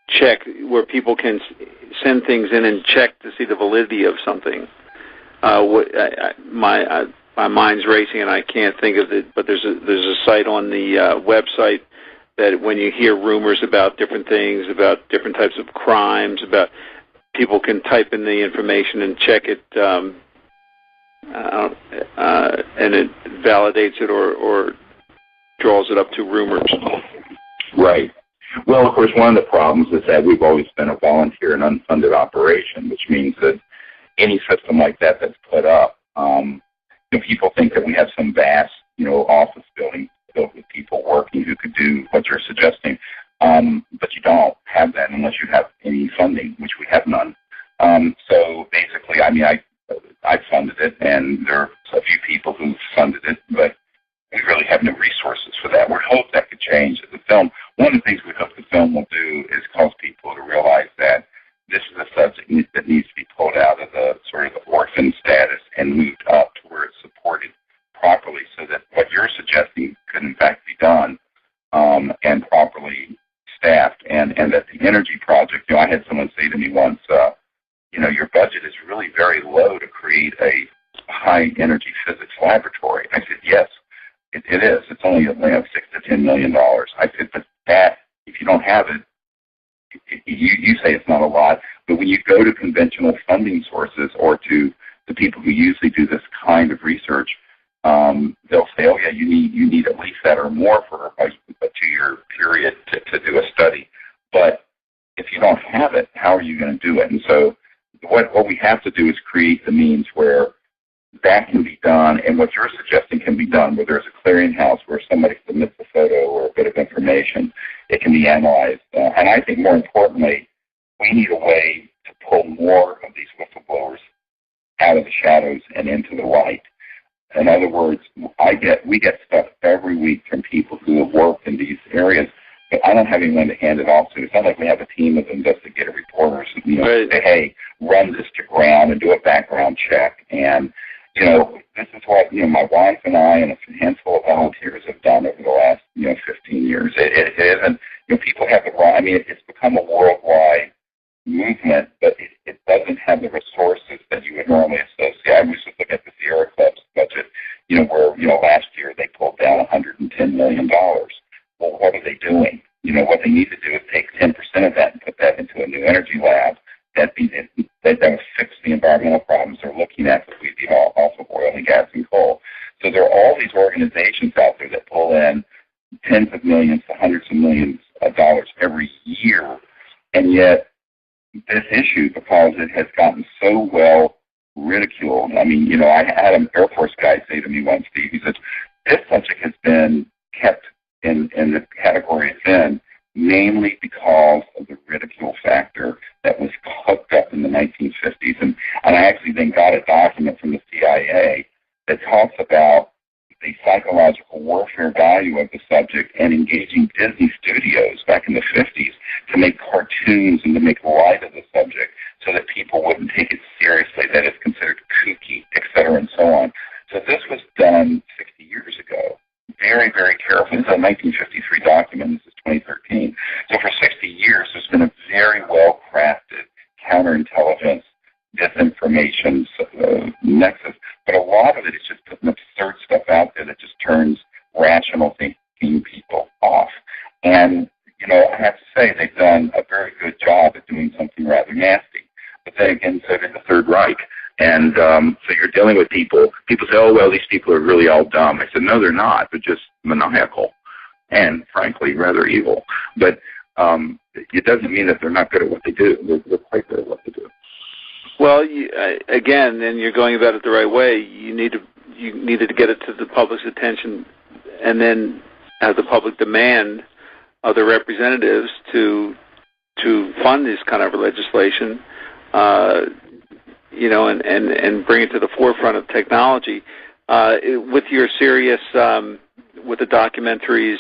check, where people can send things in and check to see the validity of something. My mind's racing and I can't think of it, but there's a site on the website that when you hear rumors about different things, about different types of crimes, about people can type in the information and check it, and it validates it or draws it up to rumors. Right. Well, of course, one of the problems is that we've always been a volunteer and unfunded operation, which means that any system like that that's put up, people think that we have some vast, office building filled with people working who could do what you're suggesting, but you don't have that unless you have any funding, which we have none. So basically, I funded it, and there are a few people who funded it, but we really have no resources for that. We hope that could change. The film, one of the things we hope the film will do is cause people to realize that this is a subject that needs to be pulled out of the sort of the orphan status and moved up to where it's supported properly, so that what you're suggesting could in fact be done and properly staffed, and that the energy project, I had someone say to me once, your budget is really very low to create a high energy physics laboratory. I said, yes, it is. It's only $6 to $10 million. I said, but that, if you don't have it, you say it's not a lot, but when you go to conventional funding sources or to the people who usually do this kind of research, they'll say, oh yeah, you need at least that or more for a 2-year period to do a study. But if you don't have it, how are you going to do it? And so what we have to do is create the means where that can be done, and what you're suggesting can be done, where there's a clearinghouse where somebody submits a photo or a bit of information, it can be analyzed. And I think more importantly, we need a way to pull more of these whistleblowers out of the shadows and into the light. In other words, we get stuff every week from people who have worked in these areas, but I don't have anyone to hand it off to. It's not like we have a team of investigative reporters who Right. say, hey, run this to ground and do a background check. And this is what, my wife and I and a handful of volunteers have done over the last, 15 years. It isn't, people have the wrong, it's become a worldwide movement, but it doesn't have the $10 million. Well, what are they doing? What they need to do is take 10% of that and put that into a new energy lab. That would fix the environmental problems they're looking at that we'd be off of oil and gas and coal. So there are all these organizations out there that pull in tens of millions to hundreds of millions of dollars every year, and yet this issue, because it has gotten so well ridiculed. I mean, I had an Air Force guy say to me once, Steve, he said, this subject has been kept in the category it's in mainly because of the ridicule factor that was hooked up in the 1950s. And I actually then got a document from the CIA that talks about the psychological warfare value of the subject and engaging Disney Studios back in the 50s to make cartoons and to make light of the subject so that people wouldn't take it seriously, that it's considered kooky, et cetera, and so on. So this was done 60 years ago. Very, very careful. This is a 1953 document. This is 2013. So for 60 years, there's been a very well-crafted counterintelligence, disinformation nexus. But a lot of it is just putting absurd stuff out there that just turns rational thinking people off. And, I have to say they've done a very good job at doing something rather nasty. But then again, so did the Third Reich. And so you're dealing with people. People say, oh, well, these people are really all dumb. I said, no, they're not. They're just maniacal and, frankly, rather evil. But it doesn't mean that they're not good at what they do. They're quite good at what they do. Well, again, and you're going about it the right way. You needed to get it to the public's attention and then have the public demand of the representatives to fund this kind of legislation, and bring it to the forefront of technology. With your serious, with the documentary's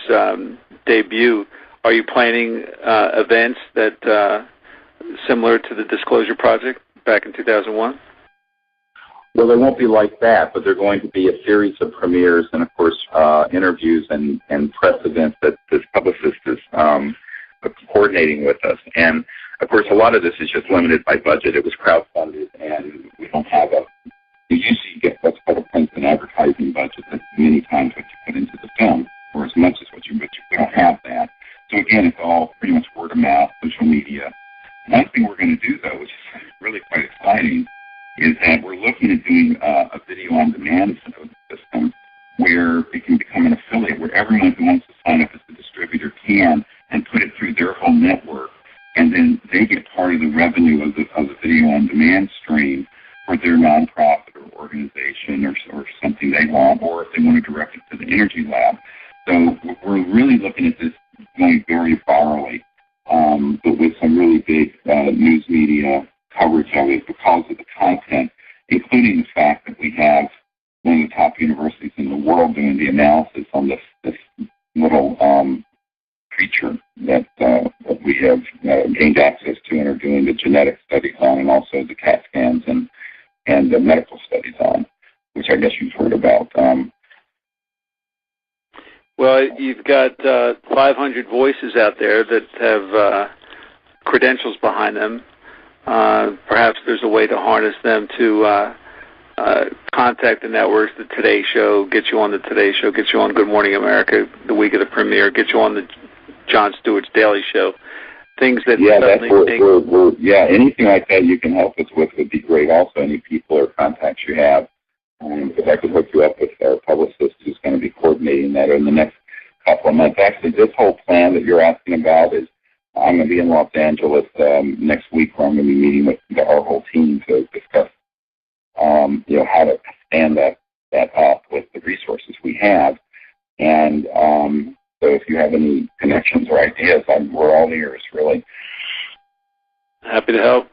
debut, are you planning events that similar to the Disclosure Project back in 2001? Well, they won't be like that, but they're going to be a series of premieres and, of course, interviews and press events that this publicist is coordinating with us. And, of course, a lot of this is just limited by budget. It was crowdfunded, and we don't have you usually get what's called a print and advertising budget that's many times what you put into the film, or as much as what you put. We don't have that. So, again, it's all pretty much word of mouth, social media. One thing we're going to do, though, which is really quite exciting, is that we're looking at doing a video-on-demand system where it can become an affiliate, where everyone who wants to sign up as a distributor can and put it through their whole network, and then they get part of the revenue of the video-on-demand stream for their nonprofit or organization or something they want, or if they want to direct it to the Energy Lab. So we're really looking at this going very virally, but with some really big news media coverage of it because of the content, including the fact that we have one of the top universities in the world doing the analysis on this little creature that we have gained access to and are doing the genetic studies on, and also the CAT scans and the medical studies on, which I guess you've heard about. Well, you've got 500 voices out there that have credentials behind them. Perhaps there's a way to harness them to contact the networks, the Today Show, get you on the Today Show, get you on Good Morning America the week of the premiere, get you on the Jon Stewart's Daily Show. Things that anything like that you can help us with would be great. Also, any people or contacts you have, because I could hook you up with our publicist who's going to be coordinating that in the next couple of months. Actually, this whole plan that you're asking about is I'm going to be in Los Angeles next week, where I'm going to be meeting with our whole team to discuss, how to stand that up with the resources we have. And so if you have any connections or ideas, we're all ears, really. Happy to help.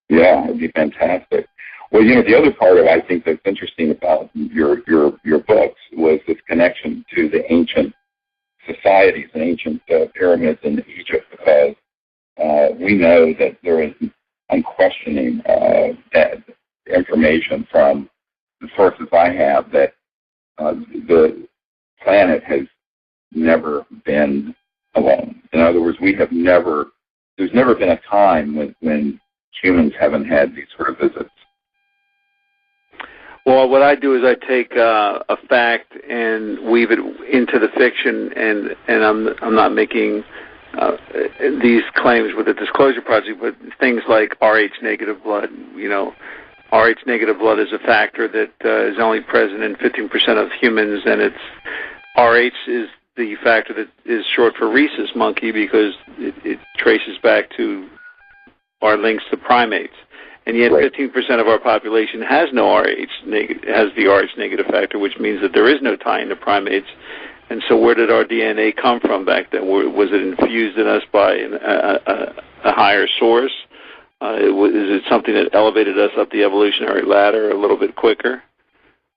Yeah, it'd be fantastic. Well, the other part of it I think that's interesting about your books was this connection to the ancient societies and ancient pyramids in Egypt, because we know that there is unquestioning information from the sources I have that the planet has never been alone. In other words, there's never been a time when humans haven't had these sort of visits. Well, what I do is I take a fact and weave it into the fiction, and I'm not making these claims with the Disclosure Project, but things like Rh negative blood. Rh negative blood is a factor that is only present in 15% of humans, and it's Rh is the factor that is short for rhesus monkey because it traces back to our links to primates. And yet 15% of our population has no has the Rh negative factor, which means that there is no tie into primates. And so where did our DNA come from back then? Was it infused in us by a higher source? Is it something that elevated us up the evolutionary ladder a little bit quicker?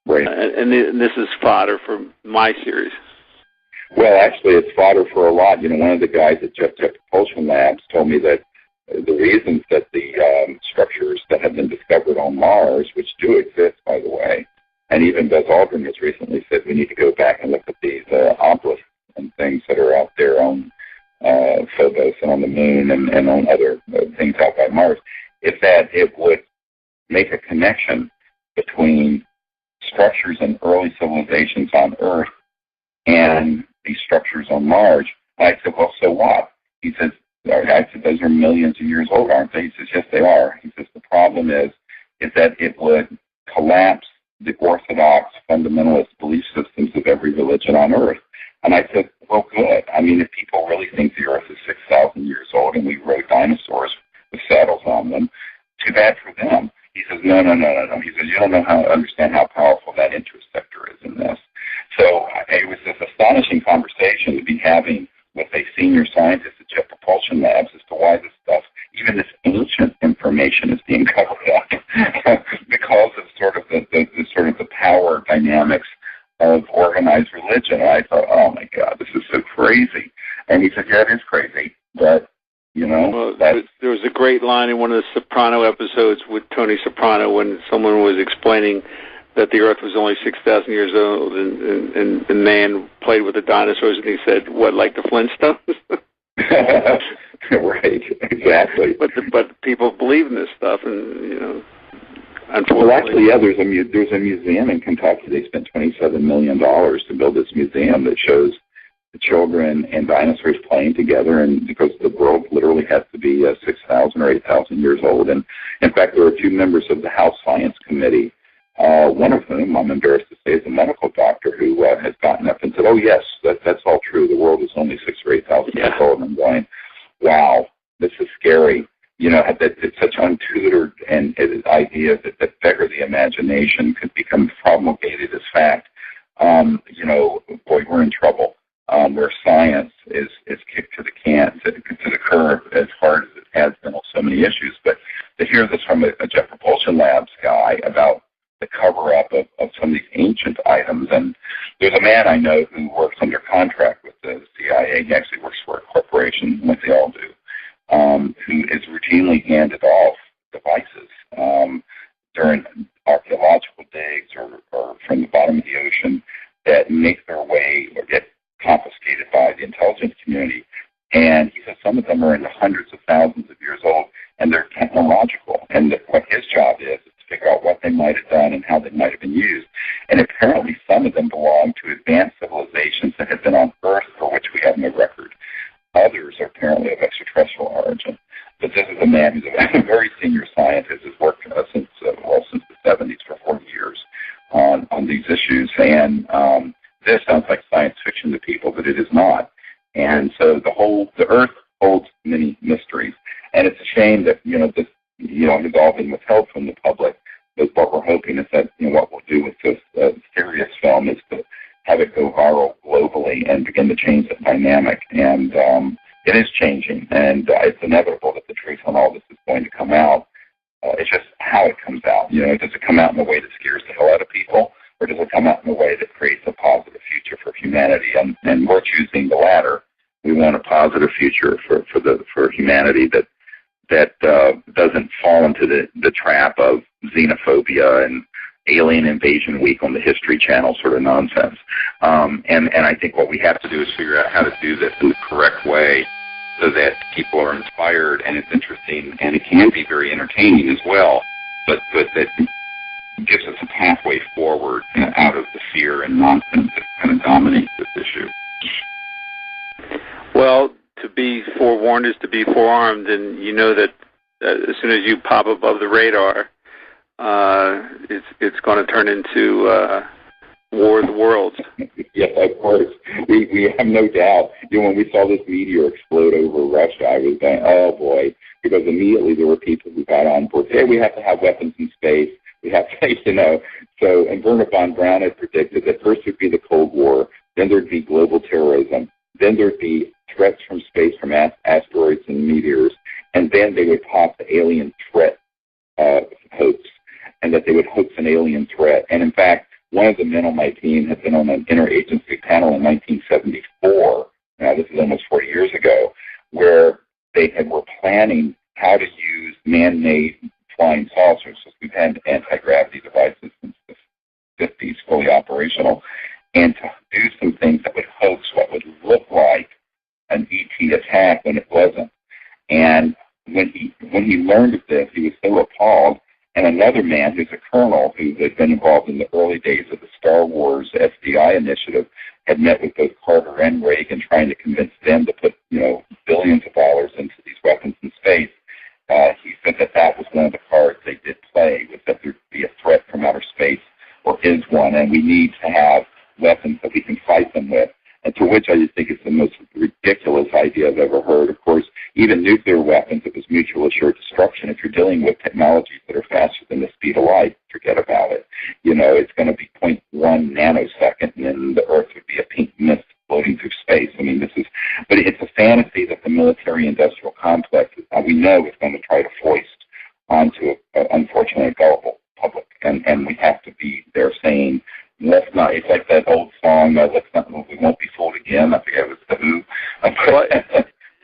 Right. And this is fodder for my series. Well, actually, it's fodder for a lot. One of the guys at Jet Propulsion Labs told me that the reasons that the structures that have been discovered on Mars, which do exist, by the way, and even Buzz Aldrin has recently said we need to go back and look at these obelisks and things that are out there on Phobos and on the Moon and on other things out by Mars, is that it would make a connection between structures in early civilizations on Earth and these structures on Mars. I said, well, so what? He says, I said, those are millions of years old, aren't they? He says, yes, they are. He says, the problem is that it would collapse the orthodox fundamentalist belief systems of every religion on Earth. And I said, well, good. I mean, if people really think the Earth is 6,000 years old and we rode dinosaurs with saddles on them, too bad for them. He says, no. He says, you don't understand how powerful that interest sector is in this. So it was this astonishing conversation to be having with a senior scientist at Jet Propulsion Labs as to why this stuff, even this ancient information, is being covered up because of sort of the power dynamics of organized religion. And I thought, oh my God, this is so crazy. And he said, yeah, it is crazy, but well, there was a great line in one of the Soprano episodes with Tony Soprano when someone was explaining that the Earth was only 6,000 years old, and man played with the dinosaurs, and he said, "What, like the Flintstones?" Right, exactly. But people believe in this stuff, and unfortunately. Well, actually, yeah, there's a museum in Kentucky. They spent $27 million to build this museum that shows the children and dinosaurs playing together, and because the world literally has to be 6,000 or 8,000 years old. And in fact, there are two members of the House Science Committee. One of whom, I'm embarrassed to say, is a medical doctor who has gotten up and said, oh, yes, that's all true. The world is only 6,000 or 8,000 years old. And I'm going, wow, this is scary. That it's such untutored and ideas that beggar the imagination could become promulgated as fact. Boy, we're in trouble. Where science is kicked to the curb as hard as it has been on so many issues. But to hear this from a Jet Propulsion Labs guy about the cover-up of some of these ancient items. And there's a man I know who works under contract with the CIA. He actually works for a corporation, like they all do, who is routinely handed off devices during archaeological digs or from the bottom of the ocean that make their way or get confiscated by the intelligence community. And he says some of them are in the hundreds of thousands of years old, and they're technological. And what his job is to figure out what they might have done and how they might have been used. And apparently some of them belong to advanced civilizations that have been on Earth for which we have no record. Others are apparently of extraterrestrial origin. But this is a man who's a very senior scientist, has worked since the 70s for 40 years on these issues. And this sounds like science fiction to people, but it is not. And so the Earth holds many mysteries. And it's a shame that, this, has all been withheld from the public. But what we're hoping is that, what we'll do with this serious film is to have it go viral globally and begin to change the dynamic. And it is changing, and it's inevitable that the truth on all this is going to come out. It's just how it comes out. Does it come out in a way that scares the hell out of people, or does it come out in a way that creates a positive future for humanity? And we're choosing the latter. We want a positive future for humanity that doesn't fall into the trap of xenophobia and alien invasion week on the History Channel sort of nonsense. And I think what we have to do is figure out how to do this in the correct way so that people are inspired and it's interesting and it can be very entertaining as well. But that gives us a pathway forward out of the fear and nonsense that kind of dominates this issue. Well, to be forewarned is to be forearmed, and you know that as soon as you pop above the radar, it's going to turn into War of the Worlds. Yes, of course. We have no doubt. When we saw this meteor explode over Russia, I was going, oh boy, because immediately there were people who got on board. Hey, we have to have weapons in space. We have to, So, and Werner von Braun had predicted that first would be the Cold War, then there'd be global terrorism, then there'd be threats from space from asteroids and meteors, and then they would pop the alien threat hoax, and that they would hoax an alien threat. And in fact, one of the men on my team had been on an interagency panel in 1974, now this is almost 40 years ago, where they were planning how to use man-made flying saucers. So we've had anti-gravity devices since the 50s, fully operational, and to do some things that would hoax what would look like an ET attack when it wasn't. And when he learned of this, he was so appalled. And another man who's a colonel who had been involved in the early days of the Star Wars SDI initiative had met with both Carter and Reagan trying to convince them to put, billions of dollars into these weapons in space. He said that was one of the cards they did play, was that there'd be a threat from outer space, or is one, and we need to have weapons that we can fight them with. And to which I just think it's the most ridiculous idea I've ever heard. Of course, even nuclear weapons, it was mutual assured destruction. If you're dealing with technologies that are faster than the speed of light, forget about it. It's going to be 0.1 nanosecond, and then the Earth would be a pink mist floating through space. But it's a fantasy that the military-industrial complex, we know, is going to try to foist onto, unfortunately, a gullible public. And we have to be there saying, let's not. It's like that old song, we won't be fooled again. I forget it was the Who. Well,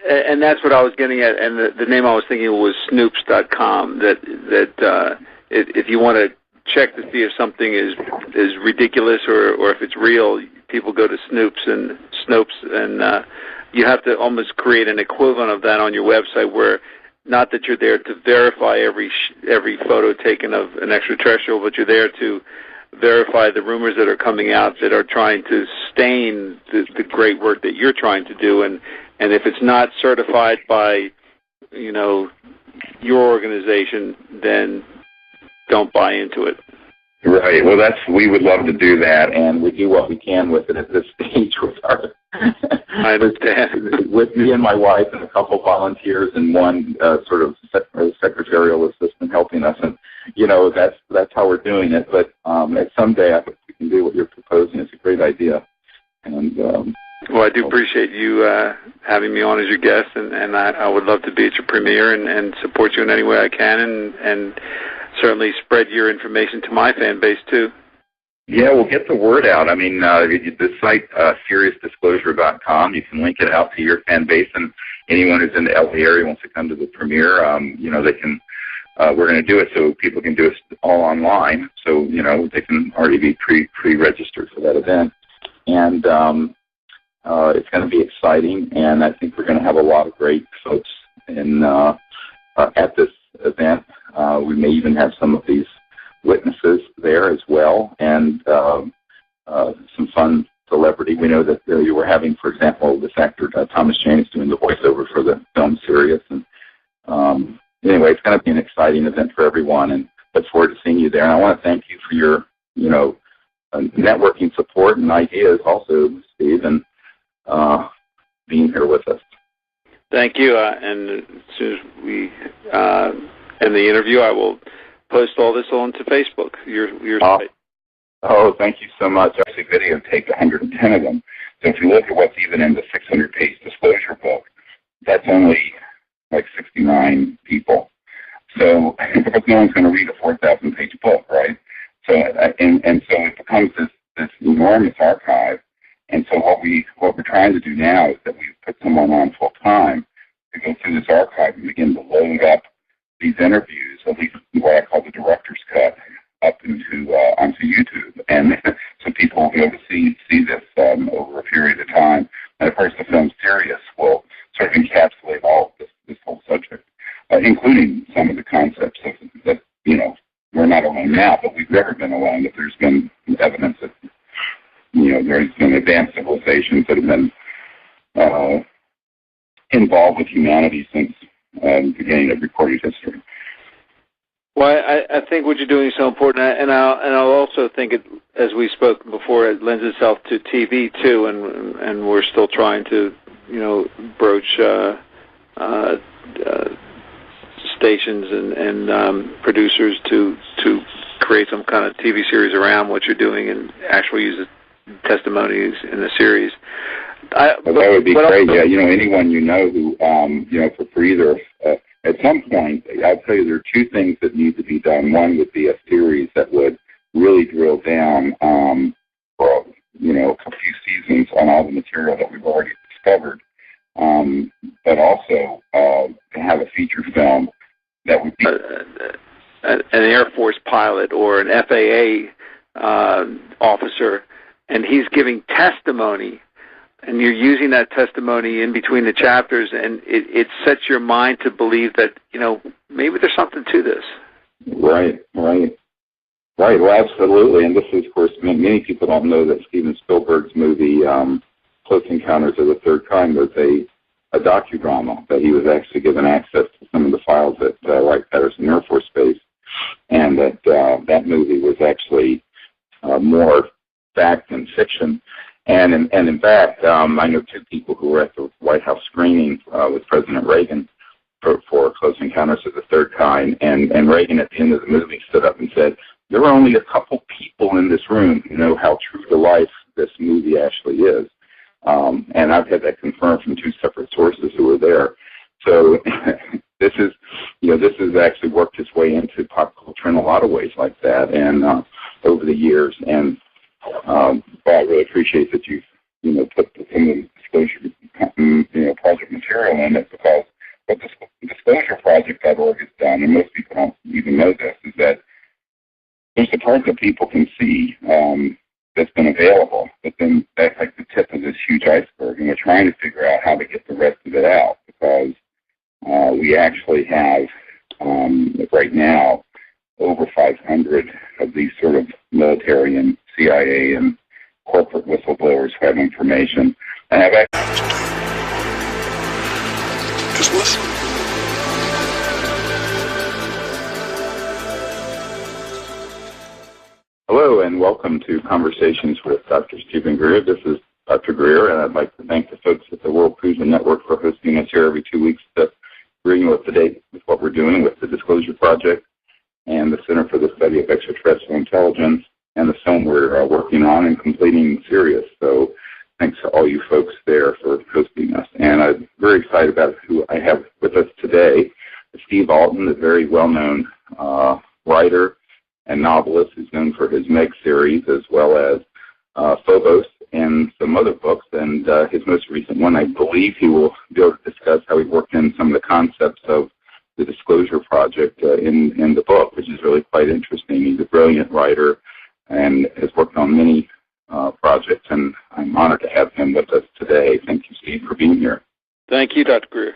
and that's what I was getting at. And the name I was thinking was Snoops.com. That if you want to check to see if something is ridiculous or if it's real, people go to Snoops, and you have to almost create an equivalent of that on your website, where not that you're there to verify every photo taken of an extraterrestrial, but you're there to verify the rumors that are coming out that are trying to stain the great work that you're trying to do. And if it's not certified by, your organization, then don't buy into it. Right. Well, we would love to do that, and we do what we can with it at this stage with our. I understand. With me and my wife and a couple volunteers and one sort of secretarial assistant helping us, and that's how we're doing it. But someday I hope we can do what you're proposing. It's a great idea, and. Well, I do appreciate you having me on as your guest, and I would love to be at your premiere and support you in any way I can, and certainly spread your information to my fan base too. Yeah, we'll get the word out. The site, SeriousDisclosure.com, you can link it out to your fan base, and anyone who's in the LA area wants to come to the premiere, they can, we're going to do it so people can do it all online, so, they can already be pre-registered for that event. And it's going to be exciting, and I think we're going to have a lot of great folks at this event. We may even have some of these witnesses there as well, and some fun celebrity. We know that you were having, for example, this actor Thomas Jane is doing the voiceover for the film Sirius. And anyway, it's going to be an exciting event for everyone, and look forward to seeing you there. And I want to thank you for your, networking support and ideas also, Steve, and being here with us. Thank you. And as soon as we end the interview, I will post all this onto Facebook, your site. Oh, thank you so much. I actually videotaped 110 of them. So if you look at what's even in the 600-page disclosure book, that's only like 69 people. So because no one's going to read a 4,000-page book, right? So and so it becomes this enormous archive. And so what we're trying to do now is that we put someone on full time to go through this archive and begin to load up these interviews, at least what I call the director's cut, up onto YouTube, and so people will be able to see this over a period of time. And of course, the film Sirius will sort of encapsulate all of this whole subject, including some of the concepts that we're not alone now, but we've never civilizations that have been involved with humanity since the beginning of recorded history. Well, I think what you're doing is so important, and I'll also think it, as we spoke before, it lends itself to TV too, and we're still trying to, broach stations and producers to create some kind of TV series around what you're doing and actually use the testimonies in the series. That would be great. Yeah, anyone who, for either. At some point, I'll tell you there are two things that need to be done. One would be a series that would really drill down for, a few seasons on all the material that we've already discovered, but also have a feature film that would be an Air Force pilot or an FAA officer, and he's giving testimony, and you're using that testimony in between the chapters, and it sets your mind to believe that, maybe there's something to this. Right. Well, absolutely. And this is, of course, many people don't know that Steven Spielberg's movie, Close Encounters of the Third Kind, was a docudrama, that he was actually given access to some of the files at Wright-Patterson Air Force Base, and that movie was actually more fact than fiction. And in fact, I know two people who were at the White House screening with President Reagan for Close Encounters of the Third Kind, and Reagan at the end of the movie stood up and said, there are only a couple people in this room who know how true to life this movie actually is. And I've had that confirmed from two separate sources who were there. So this has actually worked its way into pop culture in a lot of ways like that, and over the years. And but I really appreciate that you've put some of the disclosure project material in it, because what the disclosureproject.org has done, and most people don't even know this, is that there's the part that people can see that's been available, but then that's like the tip of this huge iceberg, and we're trying to figure out how to get the rest of it out, because we actually have right now over 500 of these sort of military and CIA and corporate whistleblowers who have information and have access. Just listen. Hello, and welcome to Conversations with Dr. Stephen Greer. This is Dr. Greer, and I'd like to thank the folks at the World Fusion Network for hosting us here every 2 weeks to bring you up to date with what we're doing with the Disclosure Project and the Center for the Study of Extraterrestrial Intelligence, and the film we're working on and completing Sirius. So thanks to all you folks there for hosting us. And I'm very excited about who I have with us today. Steve Alten, a very well-known writer and novelist who's known for his Meg series, as well as Phobos and some other books. And his most recent one, I believe he will be able to discuss how he worked in some of the concepts of the Disclosure Project in the book, which is really quite interesting. He's a brilliant writer and has worked on many projects, and I'm honored to have him with us today. Thank you, Steve, for being here. Thank you, Dr. Greer.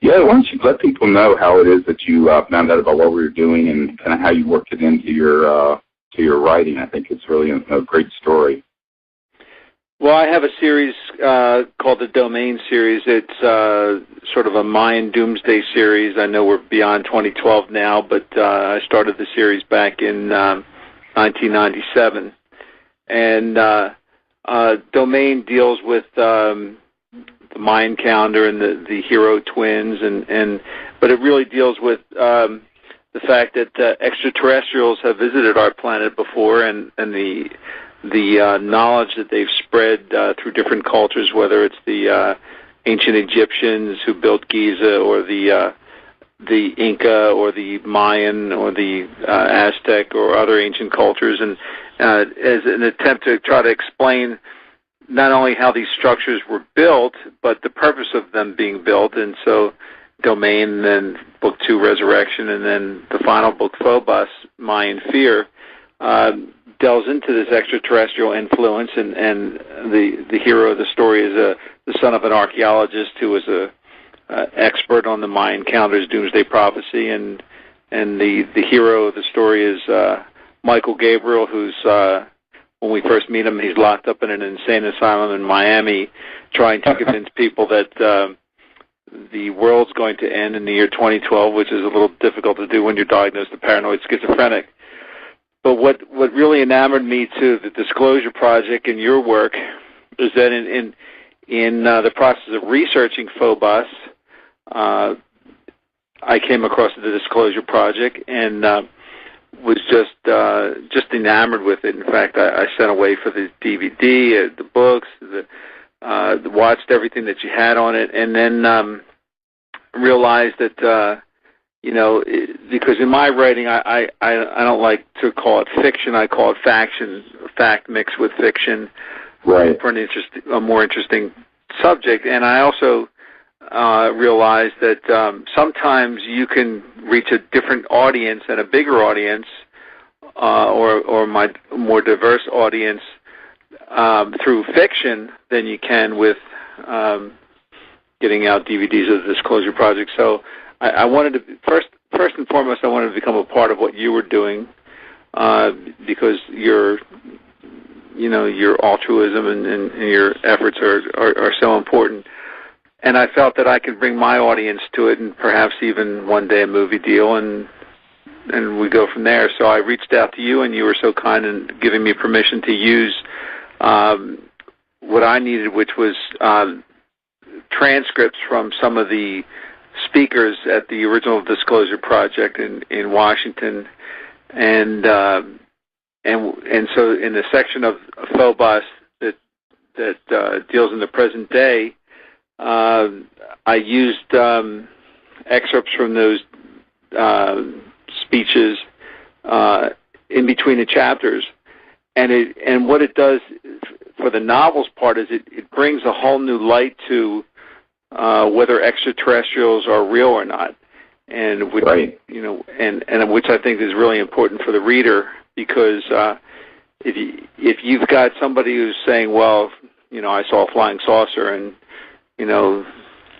Yeah, why don't you let people know how it is that you found out about what we were doing and kind of how you worked it into your writing. I think it's really a great story. Well, I have a series called the Domain series. It's sort of a Mayan doomsday series. I know we're beyond 2012 now, but I started the series back in 1997. And Domain deals with the Mayan calendar and the hero twins, but it really deals with the fact that extraterrestrials have visited our planet before, and the knowledge that they've spread through different cultures, whether it's the ancient Egyptians who built Giza, or the Inca, or the Mayan, or the Aztec, or other ancient cultures, and as an attempt to try to explain not only how these structures were built, but the purpose of them being built. And so Domain, and then Book 2, Resurrection, and then the final book, Phobos, Mayan Fear, delves into this extraterrestrial influence, and the hero of the story is the son of an archaeologist who was a expert on the Mayan calendar's doomsday prophecy, and the hero of the story is Michael Gabriel, who's when we first meet him, he's locked up in an insane asylum in Miami, trying to convince people that the world's going to end in the year 2012, which is a little difficult to do when you're diagnosed with paranoid schizophrenic. But what really enamored me to the Disclosure Project and your work is that in the process of researching Phobos, I came across the Disclosure Project and was just enamored with it. In fact, I sent away for the DVD, the books, watched everything that you had on it, and then realized that because in my writing I don't like to call it fiction. I call it fact mixed with fiction, right, for a more interesting subject. And I also realized that sometimes you can reach a different audience and a bigger audience, or my more diverse audience, through fiction than you can with getting out DVDs of the Disclosure Project. So I wanted to first and foremost, I wanted to become a part of what you were doing, because your altruism and your efforts are so important. And I felt that I could bring my audience to it, and perhaps even one day a movie deal, and we go from there. So I reached out to you, and you were so kind in giving me permission to use what I needed, which was transcripts from some of the speakers at the original Disclosure Project in Washington, and so in the section of Phobos that deals in the present day, I used excerpts from those speeches in between the chapters, and what it does for the novels part is it brings a whole new light to whether extraterrestrials are real or not, and which, right, and which I think is really important for the reader, because if you've got somebody who's saying, well, I saw a flying saucer and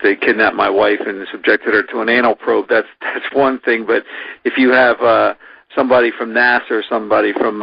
they kidnapped my wife and subjected her to an anal probe, that's one thing. But if you have somebody from NASA or somebody from